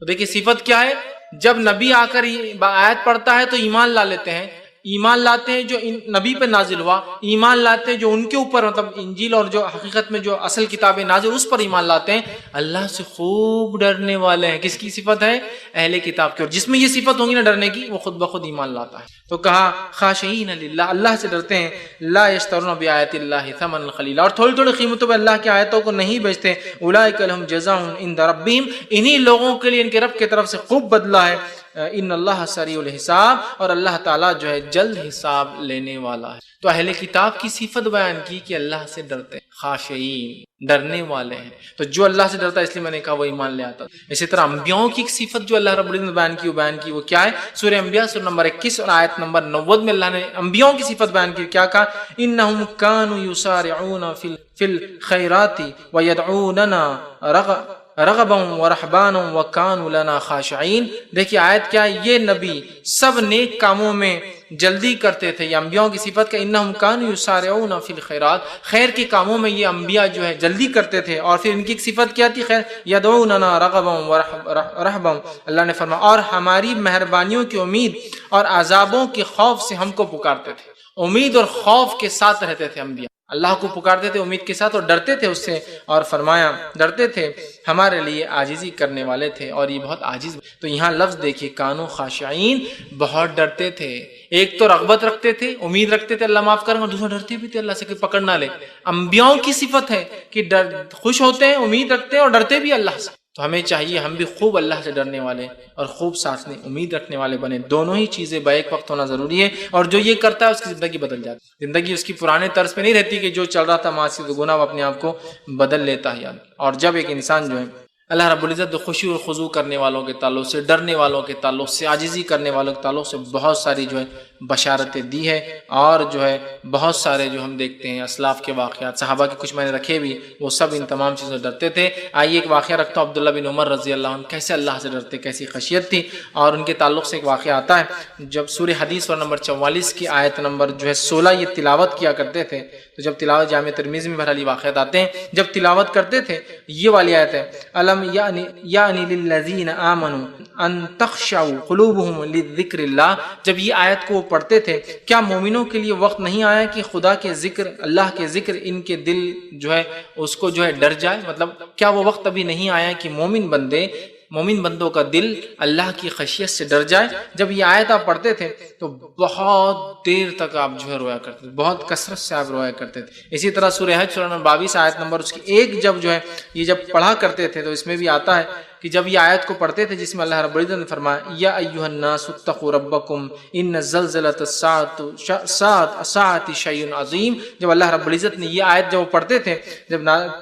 تو دیکھیے صفت کیا ہے، جب نبی آ کر آیت پڑھتا ہے تو ایمان لا لیتے ہیں، ایمان لاتے ہیں جو نبی پہ نازل ہوا، ایمان لاتے ہیں جو ان کے اوپر مطلب انجیل اور جو حقیقت میں جو اصل کتاب نازل اس پر ایمان لاتے ہیں، اللہ سے خوب ڈرنے والے ہیں۔ کس کی صفت ہے؟ اہل کتاب کی، اور جس میں یہ صفت ہوگی نا ڈرنے کی، وہ خود بخود ایمان لاتا ہے۔ تو کہا خاشعین للہ، اللہ سے ڈرتے ہیں، لا یشترون بآیات اللہ ثمنا قلیلا، اور تھوڑی تھوڑی قیمتوں پہ اللہ کی آیتوں کو نہیں بیچتے، اولئک لہم جزاء عند ربہم، انہی لوگوں کے لیے ان کے رب کی طرف سے خوب بدلہ ہے، ان اللہ سریع الحساب، اور اللہ تعالیٰ جو ہے جلد حساب لینے والا ہے۔ تو اہل کتاب کی صفت بیان کی کہ اللہ سے ڈرتے ہیں، خاشعین، ڈرنے والے ہیں۔ تو جو اللہ سے ڈرتا ہے، اس لیے میں نے کہا وہ ایمان لے آتا۔ اسی طرح انبیاؤں کی ایک صفت جو اللہ رب العزت نے بیان کی وہ کیا ہے؟ سورہ انبیاء سورہ نمبر 21 اور آیت نمبر 90 میں اللہ نے انبیاؤں کی صفت بیان کی، کیا کہا؟ انہم کانوا یسارعون فی الخیرات ویدعوننا رغبا ورہبانا وکانوا لنا خاشعین۔ دیکھیے آیت کیا ہے، یہ نبی سب نیک کاموں میں جلدی کرتے تھے، یہ انبیاءوں کی صفت کا، انہم کانوا یسارعون فی الخیرات، خیر کے کاموں میں یہ انبیاء جو ہے جلدی کرتے تھے۔ اور پھر ان کی ایک صفت کیا تھی؟ خیر، یدعوننا رغبا ورہبا، اللہ نے فرمایا اور ہماری مہربانیوں کی امید اور عذابوں کے خوف سے ہم کو پکارتے تھے۔ امید اور خوف کے ساتھ رہتے تھے انبیاء، اللہ کو پکارتے تھے امید کے ساتھ اور ڈرتے تھے اس سے، اور فرمایا ڈرتے تھے، ہمارے لیے عاجزی کرنے والے تھے، اور یہ بہت عاجز۔ تو یہاں لفظ دیکھیے، کانوا خاشعین، بہت ڈرتے تھے۔ ایک تو رغبت رکھتے تھے، امید رکھتے تھے اللہ معاف کریں گا، دوسرا ڈرتے بھی تھے اللہ سے کہ پکڑ نہ لے۔ انبیاؤں کی صفت ہے کہ خوش ہوتے ہیں، امید رکھتے ہیں اور ڈرتے بھی اللہ سے۔ تو ہمیں چاہیے ہم بھی خوب اللہ سے ڈرنے والے اور خوب ساتھ میں امید رکھنے والے بنے، دونوں ہی چیزیں بیک وقت ہونا ضروری ہے۔ اور جو یہ کرتا ہے اس کی زندگی بدل جاتی ہے، زندگی اس کی پرانے طرز پہ نہیں رہتی کہ جو چل رہا تھا معصیت و گناہ، وہ اپنے آپ کو بدل لیتا ہے۔ اور جب ایک انسان جو ہے اللہ رب العزت خوشی اور خضوع کرنے والوں کے تعلق سے، ڈرنے والوں کے تعلق سے، عاجزی کرنے والوں کے تعلق سے بہت ساری جو ہے بشارتیں دی ہے، اور جو ہے بہت سارے جو ہم دیکھتے ہیں اسلاف کے واقعات، صحابہ کے کچھ میں نے رکھے بھی، وہ سب ان تمام چیزوں سے ڈرتے تھے۔ آئیے ایک واقعہ رکھتا ہوں، عبداللہ بن عمر رضی اللہ عنہ کیسے اللہ سے ڈرتے، کیسی خشیت تھی، اور ان کے تعلق سے ایک واقعہ آتا ہے۔ جب سورہ حدیث اور نمبر 44 کی آیت نمبر جو ہے 16 یہ تلاوت کیا کرتے تھے، تو جب تلاوت جامع ترمذی میں بہرحال یہ واقعات آتے ہیں، جب تلاوت کرتے تھے یہ والی آیت ہے، الم یعنی للذین آمنوا ان تخشع قلوبہم لذکر اللہ، جب یہ آیت کو وہ پڑھتے تھے، کیا مومنوں کے لیے وقت نہیں آیا کہ خدا کے ذکر، اللہ کے ذکر ان کے دل جو ہے اس کو جو ہے ڈر جائے؟ مطلب کیا وہ وقت ابھی نہیں آیا کہ مومن بندوں کا دل اللہ کی خشیت سے ڈر جائے؟ جب یہ آیت آپ پڑھتے تھے تو بہت دیر تک آپ جو ہے رویا کرتے تھے، بہت کثرت سے آپ رویا کرتے تھے۔ اسی طرح سورہ حج سورہ نمبر 22 آیت نمبر اس کی 1 جب جو ہے یہ جب پڑھا کرتے تھے تو اس میں بھی آتا ہے کہ جب یہ آیت کو پڑھتے تھے جس میں اللہ رب العزت نے فرمایا یا ایھا الناس اتقوا ربکم ان زلزلۃ الساعۃ شیء عظیم، جب اللہ رب العزت نے یہ آیت جب وہ پڑھتے تھے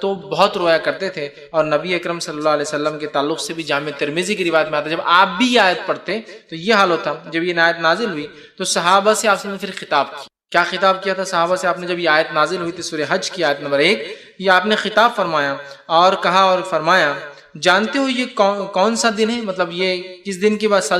تو بہت رویا کرتے تھے۔ اور نبی اکرم صلی اللہ علیہ وسلم کے تعلق سے بھی جامع ترمذی کی روایت میں آتا ہے جب آپ بھی یہ آیت پڑھتے تو یہ حال ہوتا۔ جب یہ آیت نازل ہوئی تو صحابہ سے آپ نے پھر خطاب کیا، کیا خطاب کیا تھا صحابہ سے آپ نے؟ جب یہ آیت نازل ہوئی تھی سورہ حج کی آیت نمبر 1، یہ آپ نے خطاب فرمایا اور کہا اور فرمایا جانتے ہو یہ کون سا دن ہے؟ مطلب یہ کس دن کی بات،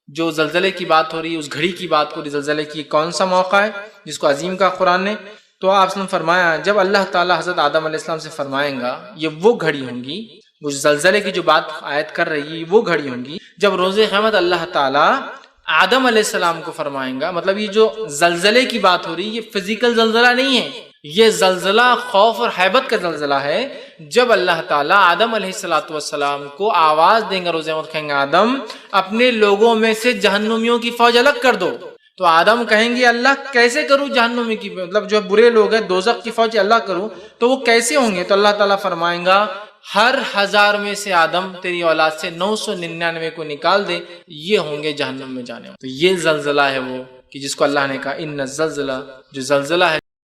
جو زلزلے کی بات ہو رہی ہے، اس گھڑی کی بات ہو رہی ہے، زلزلے کی کون سا موقع ہے جس کو عظیم کہا قرآن نے؟ تو آپ نے فرمایا جب اللہ تعالیٰ حضرت آدم علیہ السلام سے فرمائیں گا یہ وہ گھڑی ہوں گی، وہ زلزلے کی جو بات آیت کر رہی ہے وہ گھڑی ہوں گی جب روز قیامت اللہ تعالیٰ آدم علیہ السلام کو فرمائیں گا۔ مطلب یہ جو زلزلے کی بات ہو رہی ہے یہ فزیکل زلزلہ نہیں ہے، یہ زلزلہ خوف اور حیبت کا زلزلہ ہے۔ جب اللہ تعالیٰ آدم علیہ السلام کو آواز دیں گا روز قیامت، کہیں گے آدم اپنے لوگوں میں سے جہنمیوں کی فوج الگ کر دو، تو آدم کہیں گے اللہ کیسے کروں جہنمی کی، مطلب جو برے لوگ ہیں دوزخ کی فوج اللہ کروں تو وہ کیسے ہوں گے؟ تو اللہ تعالیٰ فرمائیں گا ہر 1000 میں سے آدم تیری اولاد سے 999 کو نکال دے، یہ ہوں گے جہنم میں جانے والے۔ تو یہ زلزلہ ہے وہ کہ جس کو اللہ نے کہا ان الزلزلہ، جو زلزلہ ہے